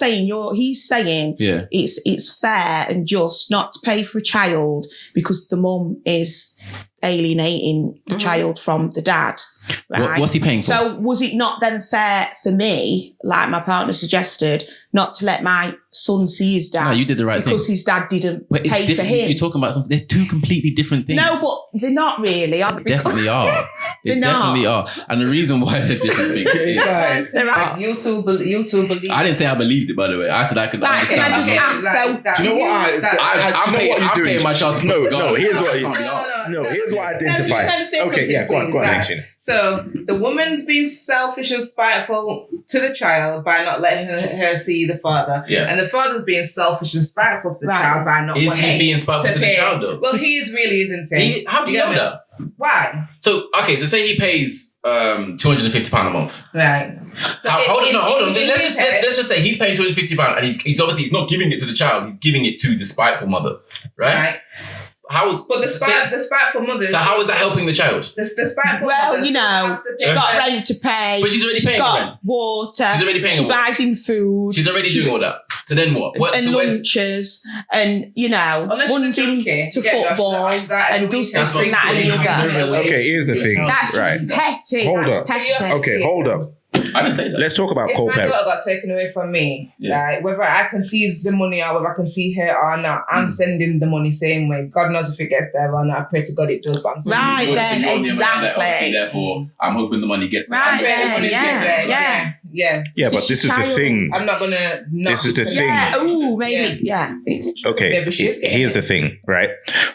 he's saying it's fair and just not to pay for a child because the mum is alienating the child from the dad. Right? What's he paying for? So was it not then fair for me, like my partner suggested, not to let my son see his dad? No, you did the right thing. Because his dad didn't pay for him. You're talking about something, they're two completely different things. No, but they're not really, are they? They definitely are. They definitely are. And the reason why they're different things is... You two believe... I didn't say I believed it, by the way. I said I could understand. Can I just ask, do you know what I'm paying my child. No, here's what I identify. Okay, yeah, go on, action. So the woman's being selfish and spiteful to the child by not letting her see the father. Yeah. And the father's being selfish and spiteful to the child by not wanting to pay. Is he being spiteful to the child, though? Well, he really isn't. How do you know that? Why? So say he pays £250 a month. Right. So hold on. Let's just say he's paying £250 and he's obviously not giving it to the child. He's giving it to the spiteful mother, right? But the spiteful mothers. So how is that helping the child? The spiteful Well, mothers. you know, she's got rent to pay. But she's already paying got rent. Water. She's already paying She her buys him food. She's already doing all that. So then what? And lunches, and you know, runs him to football and does this and that and the other. Okay, here's the thing. That's right. just petty. Hold That's up. petty. Okay, hold up. I didn't say that. Let's talk about If my co-parent. daughter got taken away from me, like whether I can see the money or whether I can see her or not, I'm sending the money same way. God knows if it gets there or not. I pray to God it does, but I'm sending Right it. then, exactly. Obviously, therefore, I'm hoping the money gets there. Right I'm praying the then, money gets there. Yeah. Yeah, but this is the thing. I'm not gonna. This is the thing. Yeah. Ooh, maybe. Yeah. It's Okay, Maybe she's getting here's the thing, right?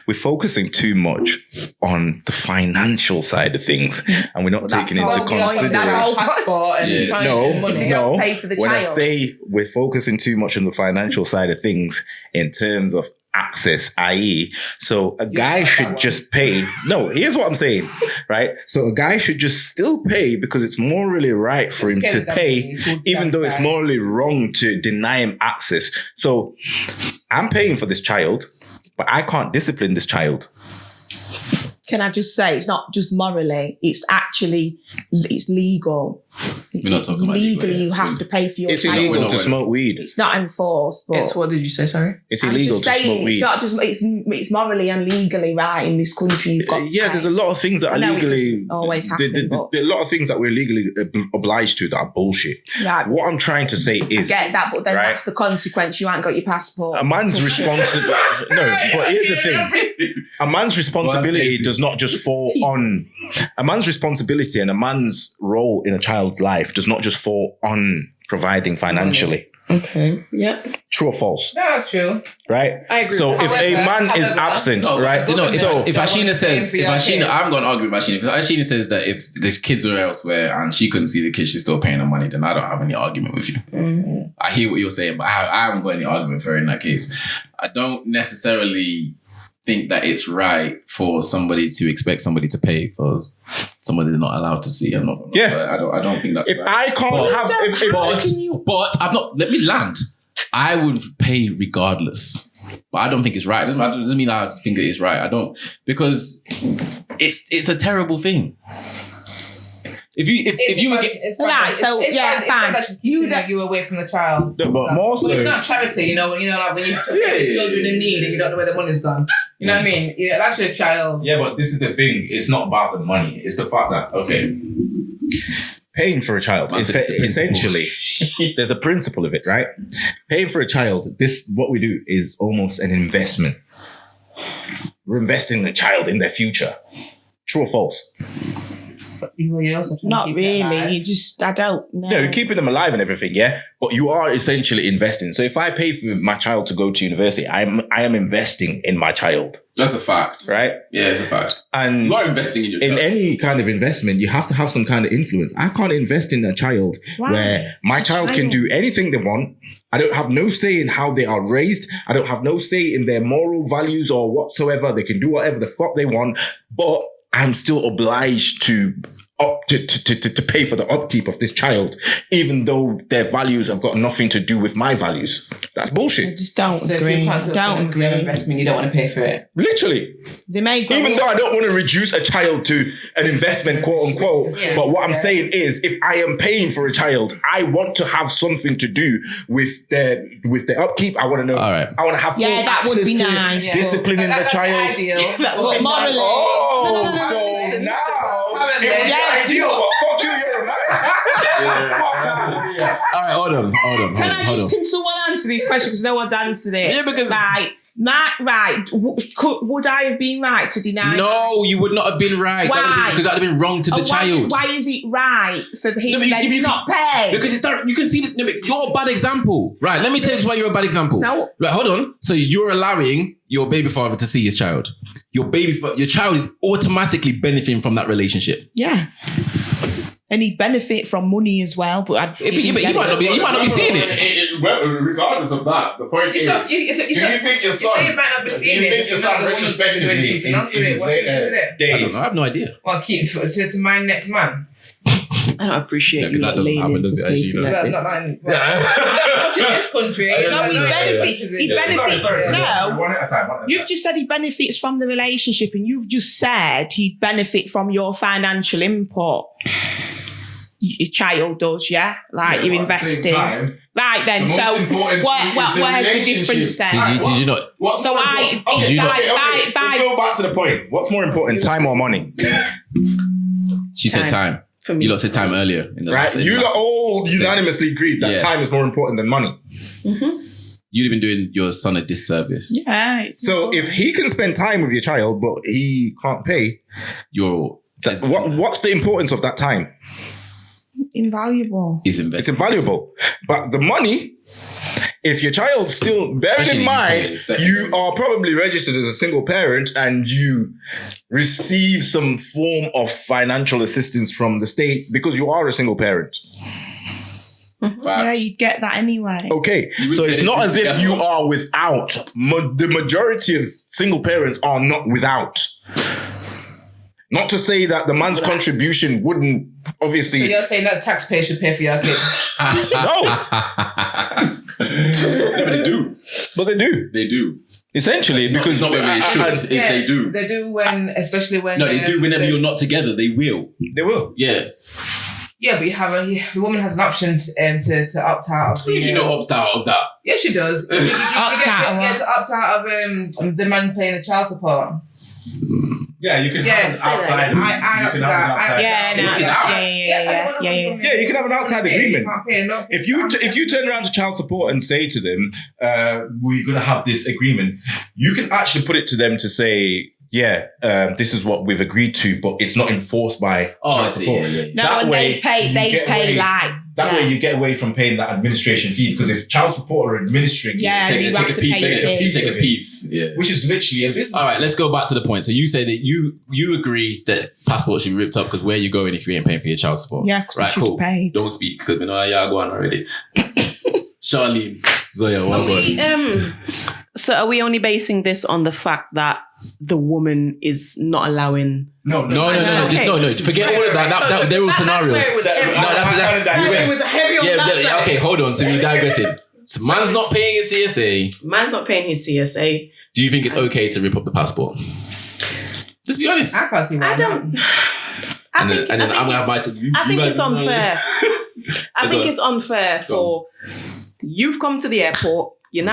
We're focusing too much on the financial side of things, and we're not taking into consideration. Passport and money. No. pay for the When I child. say we're focusing too much on the financial side of things in terms of access, i.e., so a guy should just pay. No, here's what I'm saying, right? So a guy should just still pay because it's morally right for him to pay, even though it's morally wrong to deny him access. So I'm paying for this child, but I can't discipline this child. Can I just say, it's not just morally, it's actually, it's legal. We're not talking about legally, legal, you have to pay for your It's child. illegal to smoke weed. It's not enforced. But It's what did you say? Sorry. It's I'm illegal just to saying, smoke weed. it's not just, it's morally and legally right in this country. You've got to Yeah, pay. there's a lot of things that I are know it legally. doesn't always happen, but- There are a lot of things that we're legally obliged to that are bullshit. Right. What I'm trying to say is, Get that, but then right, that's the consequence. You ain't got your passport. a man's responsibility. No, but here's the thing: a man's responsibility does not just fall on a man's responsibility, and a man's role in a child's life does not just fall on providing financially. Okay. Yeah. True or false? No, that's true. Right? I agree. So if a man is However, absent, No, right? Do you know, if Ashina says, if Ashina, I'm going to argue with Ashina, because Ashina says that if the kids were elsewhere and she couldn't see the kids, she's still paying the money, then I don't have any argument with you. Mm-hmm. I hear what you're saying, but I haven't got any argument with her in that case. I don't necessarily think that it's right for somebody to expect somebody to pay for somebody they're not allowed to see. I don't think that's If right. I can't have, But I'm not. Let me land. I would pay regardless, but I don't think it's right. It doesn't mean I think it is right. I don't, because it's a terrible thing. If you would get Right, so, yeah, fine. You away from the child. No, but more so. But it's not charity, you know. Like when you get children in need and you don't know where the money's gone. You know what I mean? Yeah, that's your child. Yeah, but this is the thing. It's not about the money. It's the fact that, okay, paying for a child, It's a principle. essentially, there's a principle of it, right? Paying for a child, what we do is almost an investment. We're investing in the child, in their future. True or false? You also Not really. You just, I don't know. No, you're keeping them alive and everything, yeah? But you are essentially investing. So if I pay for my child to go to university, I am investing in my child. That's a fact, right? Yeah, it's a fact. And you are investing in your in child. any kind of investment, you have to have some kind of influence. I can't invest in a child where my child can do anything they want. I don't have no say in how they are raised. I don't have no say in their moral values or whatsoever. They can do whatever the fuck they want, but I'm still obliged to pay for the upkeep of this child, even though their values have got nothing to do with my values. That's bullshit. I just don't So agree. if you can't Don't agree. investment, you don't want to pay for it. Literally. They may go Even though I don't want to reduce a child to an investment, quote unquote, but what I'm saying is, if I am paying for a child, I want to have something to do with their upkeep. I want to know. All right. I want to have full that would be access to nice. disciplining the child. Well, morally. Oh, so now Yeah. ideal, but fuck you, you're a man. All right, hold on. Can someone answer these questions because no one's answered it? Yeah, because would I have been right to deny? No, you would not have been right. Why? Because that would have been wrong to the child. Why is it right for him then to not pay? Because you can see that you're a bad example. Right, let me tell you why you're a bad example. No. Right, hold on. So you're allowing your baby father to see his child. Your child is automatically benefiting from that relationship. Yeah. And he'd benefit from money as well, but he might not be seeing it. Regardless of that, the point is, do you think your son? You might not be seeing it. Do you think your son retrospectively in his later days? I don't know. I have no idea. Well, keep to my next man. I don't appreciate you because that doesn't laying happen, into does it, Stacey actually? like Well, this. not in this country. So he benefits. Sorry. No, One at a time. you've just said he benefits from the relationship, and you've just said he'd benefit from your financial input. Your child does, yeah? Like you're investing. Right then, The so most important thing is the where's the relationship. difference then? Did you not? What's So more I- important? did you not- Let's go back to the point. What's more important, time or money? She said time. For me. You lot said time earlier. In the Right? last- in the You last- lot all unanimously agreed that Yeah. time is more important than money. You'd have been doing your son a disservice. Yeah. it's So if he can spend time with your child, but he can't pay, what's the importance of that time? invaluable. Is It's invested. invaluable. But the money, if your child's still, bearing Especially in in mind, UK, second. you are probably registered as a single parent and you receive some form of financial assistance from the state because you are a single parent. Yeah, you'd get that anyway. Okay, would so get it's it not as if together. you are without. The majority of single parents are not without. Not to say that the man's contribution wouldn't So obviously. you're saying that taxpayers should pay for your kids? No, No, but they do. but they do. They do. Essentially, because It's not whether they should. It's they do. They do especially when. No, they do whenever you're not together. They will. they will. Yeah. Yeah, but the woman has an option to opt out of the. Did you know opt out of that? Yeah, she does. You Opt out of get what? to opt out of the man paying the child support. Yeah, you can Yeah, have an outside. I You can have an outside. Yeah, no, It's yeah, out. yeah. Yeah, you can have an outside agreement. You can't pay, no. If you turn around to child support and say to them, "We're going to have this agreement," you can actually put it to them to say, "Yeah, this is what we've agreed to, but it's not enforced by child support." Yeah. No, That and way, they pay you get away- like. That way, you get away from paying that administration fee because if child support are administering, Yeah, it, you Take have a to piece. pay Take a it. piece. Take a piece. Yeah. which is literally a business. All right, let's go back to the point. So you say that you agree that passports should be ripped up because where you going if you ain't paying for your child support? Yeah, 'cause they right, should cool. be paid. Don't speak because we know y'all going already. Charlene, Zoya, what about So are we only basing this on the fact that the woman is not allowing? No. Okay. Just no. Forget all of that. They're all scenarios. It was heavy on that side. Okay, hold on. So we're digressing. So man's not paying his CSA. Man's not paying his CSA. Do you think it's okay to rip up the passport? Just be honest. I can't see why I don't. And then I'm gonna have my. I think it's unfair. I Go think on. it's unfair for you've come to the airport. You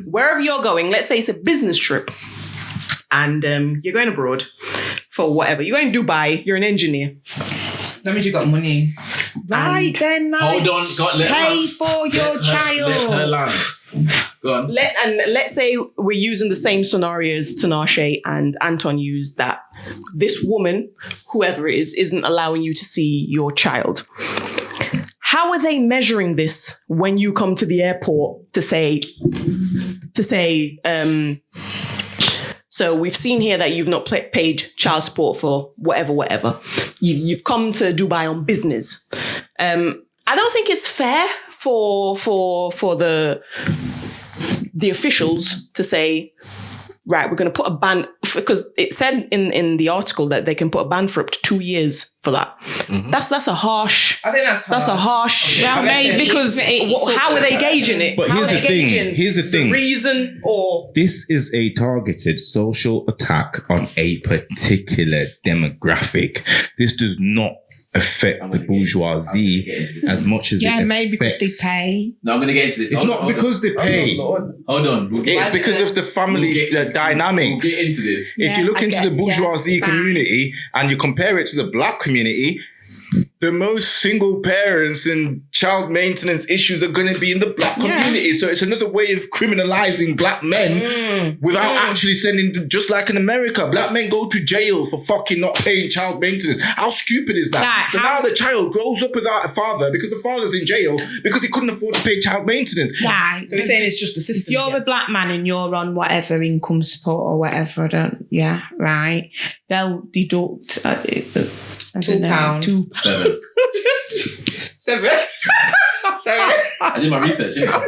wherever you're going. Let's say it's a business trip, and you're going abroad for whatever. You're going to Dubai. You're an engineer. That means you got money. Right then, like, Hold on, pay for your child. Let her land. Go on. Let's say we're using the same scenarios Tinashe and Anton used, that this woman, whoever it is, isn't allowing you to see your child. How are they measuring this when you come to the airport to say, so we've seen here that you've not paid child support for whatever. You've come to Dubai on business. I don't think it's fair for the officials to say, right, we're going to put a ban, because it said in the article that they can put a ban for up to 2 years for that. Mm-hmm. That's a harsh. I think that's a harsh. Okay. Well, maybe because how are they gauging it? But How here's are the they thing. gauging Here's the thing. reason or This is a targeted social attack on a particular demographic. This does not affect the bourgeoisie as much as Yeah, it maybe because they affects. pay. No, I'm gonna get into this. It's not because they pay. Hold on. We'll It's because of the family dynamics. We'll get into this. If you look into the bourgeoisie fine. community and you compare it to the black community, the most single parents and child maintenance issues are going to be in the black community. So it's another way of criminalizing black men without actually sending them, just like in America, black men go to jail for fucking not paying child maintenance. How stupid is that? Right, So now the child grows up without a father because the father's in jail because he couldn't afford to pay child maintenance. Right. so you're saying it's just the If system. you're a black man and you're on whatever income support or whatever, right, they'll deduct I don't know, £2. £7. 7. I did my research. Yeah.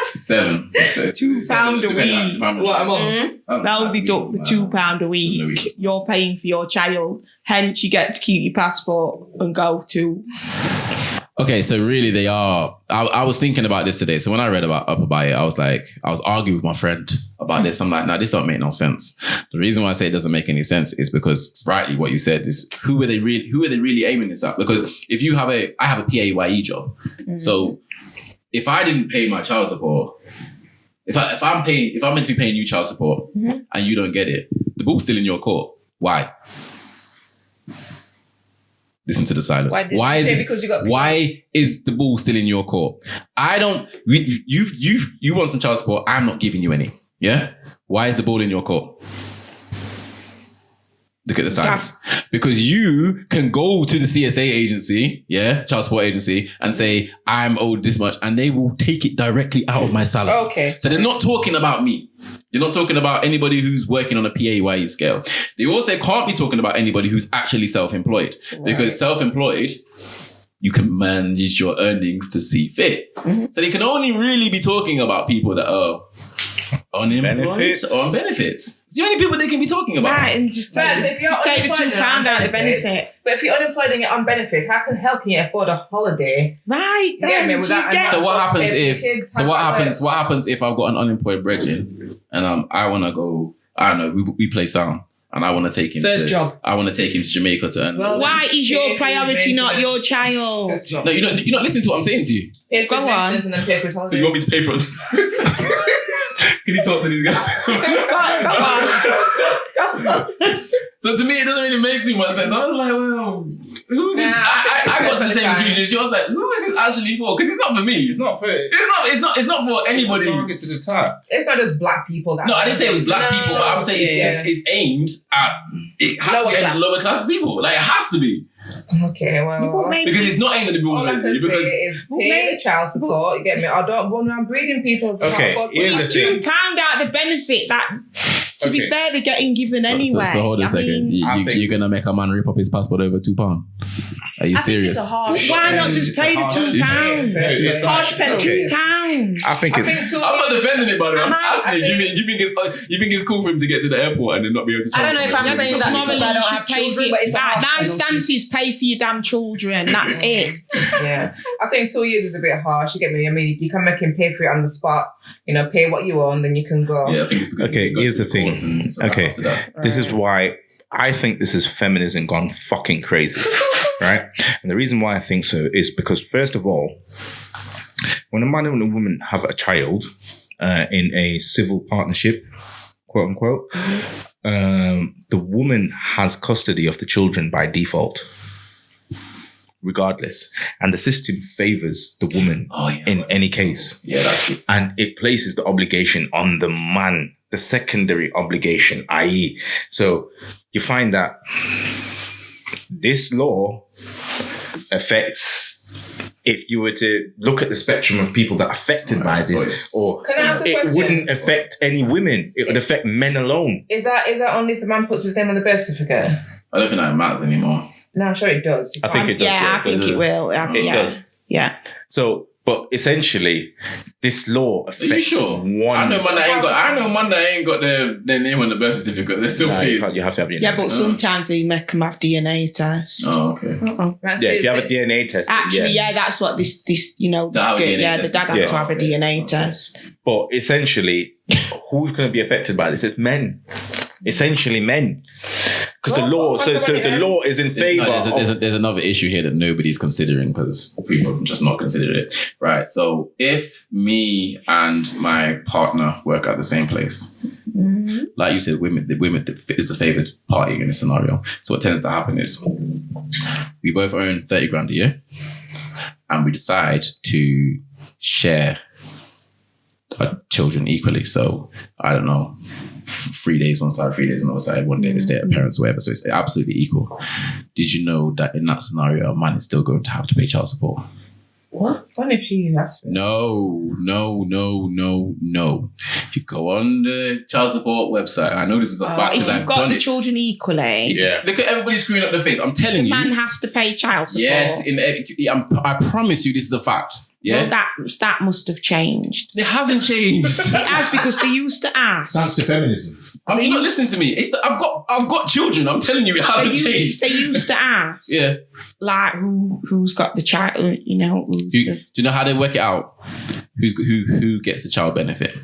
7. £2 a week. What a month? They'll deduct the £2 a week. You're paying for your child. Hence, you get to keep your passport and go to. Okay, so really they are. I was thinking about this today. So when I read about it, I was arguing with my friend about this. I'm like, no, this don't make no sense. The reason why I say it doesn't make any sense is because rightly what you said is who are they really aiming this at? Because if I have a PAYE job. So if I didn't pay my child support, if I'm meant to be paying you child support and you don't get it, the ball's still in your court. Why? Listen to the silence. Why is the ball still in your court? You want some child support. I'm not giving you any. Yeah. Why is the ball in your court? Look at the silence. Because you can go to the CSA agency, child support agency, and say, I'm owed this much, and they will take it directly out of my salary. Okay. So they're not talking about me. You're not talking about anybody who's working on a PAYE scale. They also can't be talking about anybody who's actually self-employed. Right. Because self-employed, you can manage your earnings to see fit. So they can only really be talking about people that are unemployed or on benefits. It's the only people they can be talking about. Right, and just take the £2 out of the benefit. But if you're unemployed and you're on benefits, how can you afford a holiday? Right. So what happens if I've got an unemployed brethren and I want to go, I don't know, we play sound. And I want to take him I want to take him to Jamaica to earn. Well, why is your priority not your child? No, you're not listening to what I'm saying to you. Go on. So you want me to pay for it? Can you talk to these guys? Go on. So to me, it doesn't really make too much sense. I was like, well, who's this? I got to the same conclusion. She was like, who is this actually for? Because it's not for me. It's not for it. It's not for anybody. It's target to the top. It's not just black people. No, I didn't say it was black people, but I'm saying it's aimed at lower class people. Like, it has to be. Okay, well, because it's not aimed at the people. All I can say is pay the child support. You get me? I don't want I'm breeding people. Okay, here's the thing. £2 out the benefit that. To be fair, they're getting given anyway. So hold on a second. You're going to make a man rip up his passport over £2? Are you serious? Why not just pay the £2? Harsh penalty, £2. I think it's... I'm not defending it, by the way. I'm asking you. You think it's cool for him to get to the airport and then not be able to transfer? I don't know if I'm saying that because I don't have children, but it's my stance is pay for your damn children. That's it. Yeah. I think 2 years is a bit harsh. You get me? I mean, you can make him pay for it on the spot. You know, pay what you want, then you can go. Yeah, I think it's because here's the thing. Okay, this is why I think this is feminism gone fucking crazy, right? And the reason why I think so is because, first of all, when a man and a woman have a child in a civil partnership, quote unquote, the woman has custody of the children by default, regardless. And the system favors the woman in any case. Yeah, that's true. And it places the obligation on the man, the secondary obligation, i.e. So you find that this law affects, if you were to look at the spectrum of people that are affected by this, or it wouldn't affect any women. It would affect men alone. Is that only if the man puts his name on the birth certificate? I don't think that matters anymore. No, I'm sure it does. I think it does. Yeah, I think it will. It does. Yeah. So, but essentially, this law affects. Are you sure? I know man that ain't got their name on the birth certificate. They're still paid. You have to have your name. Yeah, but sometimes they make them have DNA tests. Oh, okay. Yeah, if you have a DNA test. Actually, that's what this the dad had to have a DNA test. But essentially, who's going to be affected by this? It's men. Essentially men. Because the law, so the law is in favour. There's another issue here that nobody's considering because people have just not considered it. Right. So if me and my partner work at the same place, like you said, the women is the favoured party in this scenario. So what tends to happen is we both earn 30 grand a year, and we decide to share our children equally. So I don't know. 3 days one side, 3 days on the other side, 1 day they stay at parents or whatever. So it's absolutely equal. Did you know that in that scenario, a man is still going to have to pay child support? What? What if she asked for it? No. If you go on the child support website, I know this is a fact If because I've you've got done the it. children equally, Yeah. Look at everybody screwing up their face. I'm telling the you. man has to pay child support. Yes, I promise you this is a fact. Yeah? Well, that must have changed. It hasn't changed. It has, because they used to ask. That's the feminism. I mean, you're not listening to me. I've got children. I'm telling you, it hasn't changed. They used to ask. Yeah. Like who's got the child? You know. Do you know how they work it out? Who gets the child benefit?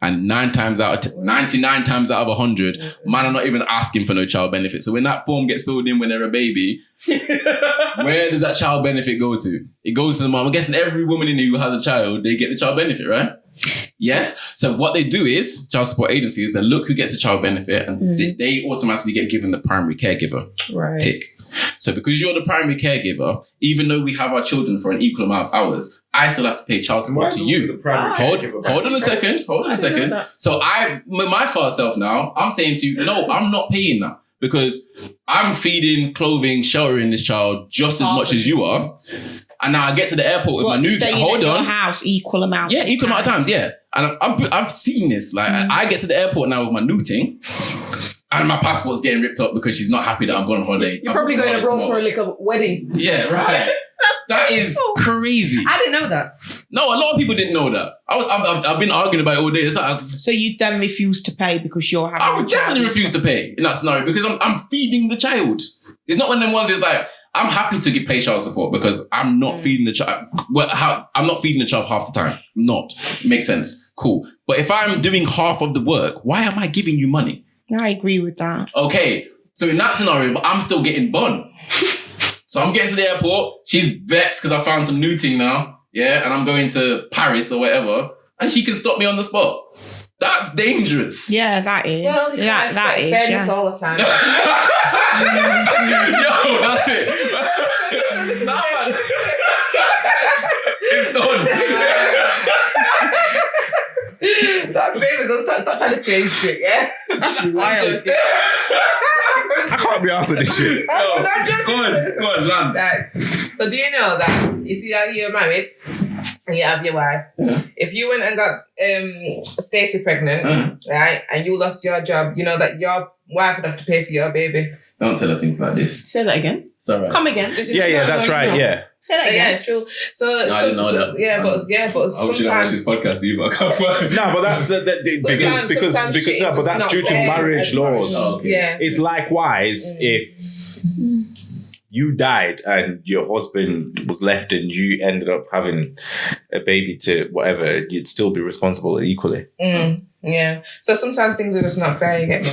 And 99 times out of 100, man are not even asking for no child benefit. So when that form gets filled in when they're a baby, where does that child benefit go to? It goes to the mom. I'm guessing every woman in here who has a child, they get the child benefit, right? Yes. So what they do is, child support agencies, they look who gets the child benefit, and they automatically get given the primary caregiver tick. So because you're the primary caregiver, even though we have our children for an equal amount of hours, I still have to pay child support to you. Hold on a second. So my first self now, I'm saying to you, no, I'm not paying that, because I'm feeding, clothing, sheltering this child just as much as you are. And now I get to the airport with my new... Hold on. House equal amount. Yeah, equal amount of times, yeah. And I've seen this. Like, I get to the airport now with my new thing, and my passport's getting ripped up because she's not happy that I'm going on holiday. You're probably going abroad for a wedding. Yeah, right. That is crazy. I didn't know that. No, a lot of people didn't know that. I've been arguing about it all day. It's like, so you then refuse to pay because you're having... I would definitely refuse to pay in that scenario, because I'm feeding the child. It's not one of them ones that's like, I'm happy to pay child support because I'm not feeding the child. I'm not feeding the child half the time. I'm not. Makes sense. Cool. But if I'm doing half of the work, why am I giving you money? I agree with that. Okay. So in that scenario, but I'm still getting bun. So I'm getting to the airport. She's vexed because I found some new thing now. Yeah. And I'm going to Paris or whatever. And she can stop me on the spot. That's dangerous. Yeah, that is. Well, you can't expect fairness all the time. Yo, that's it. No, man. It's done. That famous. Don't start trying to change shit, yeah? That's wild. I can't be answering this shit. Go on, land. So do you know that, you see that you're married and you have your wife, if you went and got Stacey pregnant, right, and you lost your job, you know that your wife would have to pay for your baby. Don't tell her things like this. Say that again. It's all right. Come again. Yeah, that's right. Yeah. Say that again. Yeah, it's true. So, I didn't know that. Yeah, but I wish I watched this podcast either. No, but that's because that's due to marriage laws. Oh, okay. Yeah. It's likewise if you died and your husband was left and you ended up having a baby to whatever, you'd still be responsible equally. Yeah. So sometimes things are just not fair, you get me?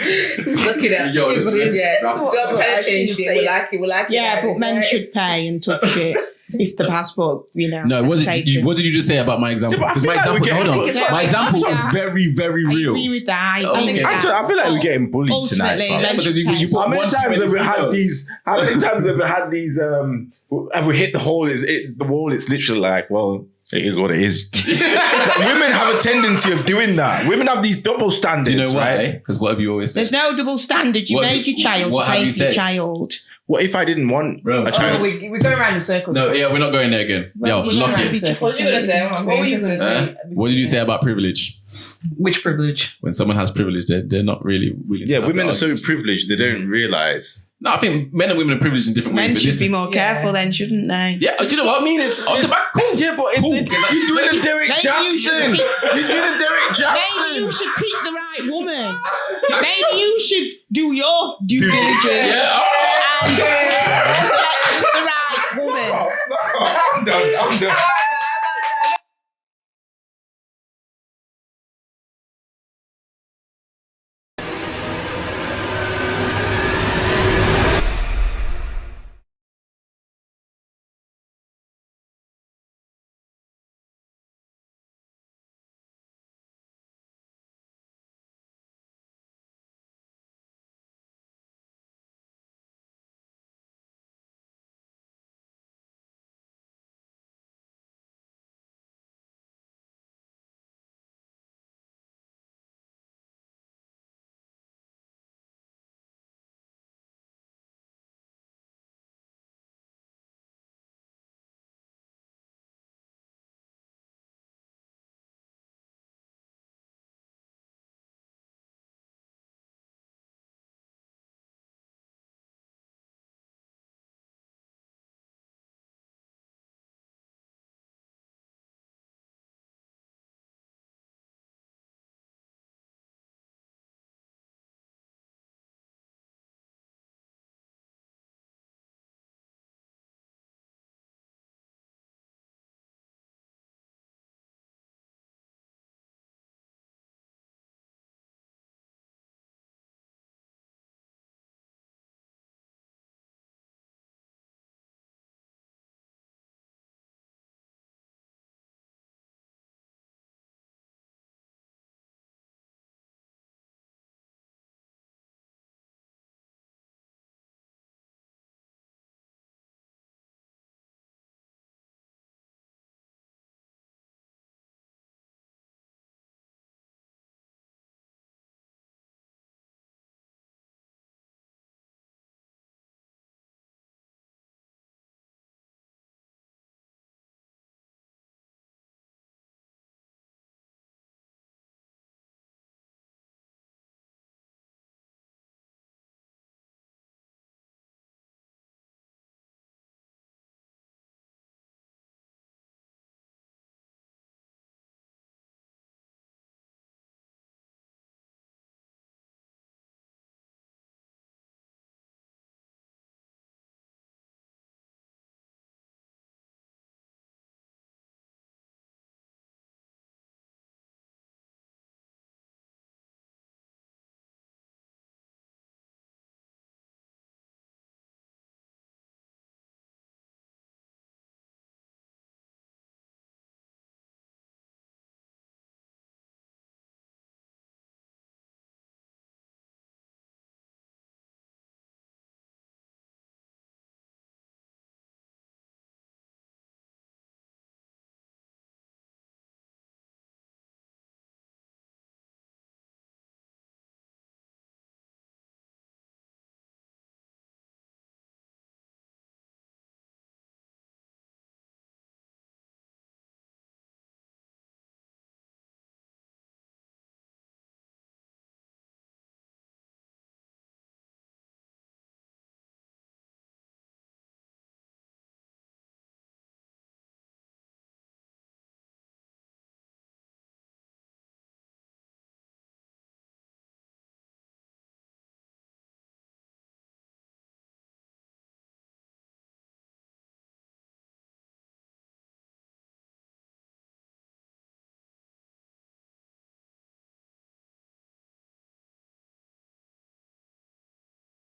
Look at that. Yo, Don't pay change shit. We like it. Yeah, but men should pay and touch it if the passport, No, what did you just say about my example? Because my example was very, very real. I agree with that. I feel like we're getting bullied tonight. Yeah, because you put how many times have we had these? How many times have we had these? Have we hit the hole? The wall? It's literally like, well, it is what it is. Women have a tendency of doing that. Women have these double standards. Do you know why? Right? Because what have you always said? There's no double standard. You made your child. What have you your said? child. What if I didn't want a child? We're going around in circles. No, yeah, we're not going there again. Yo, lock it. What were you going to say? What did you say about privilege? Which privilege? When someone has privilege, they're not really willing to have women are so argument. privileged, they don't realise. No, I think men and women are privileged in different ways. Men but should listen, be more careful then, shouldn't they? Yeah, you know what I mean? It's off the back. Cool. Yeah, but Cool. you're doing a Derek Jackson. You're doing a Derek Maybe Jackson. you should pick the right woman. Maybe you should do your due diligence and select the right woman. I'm done.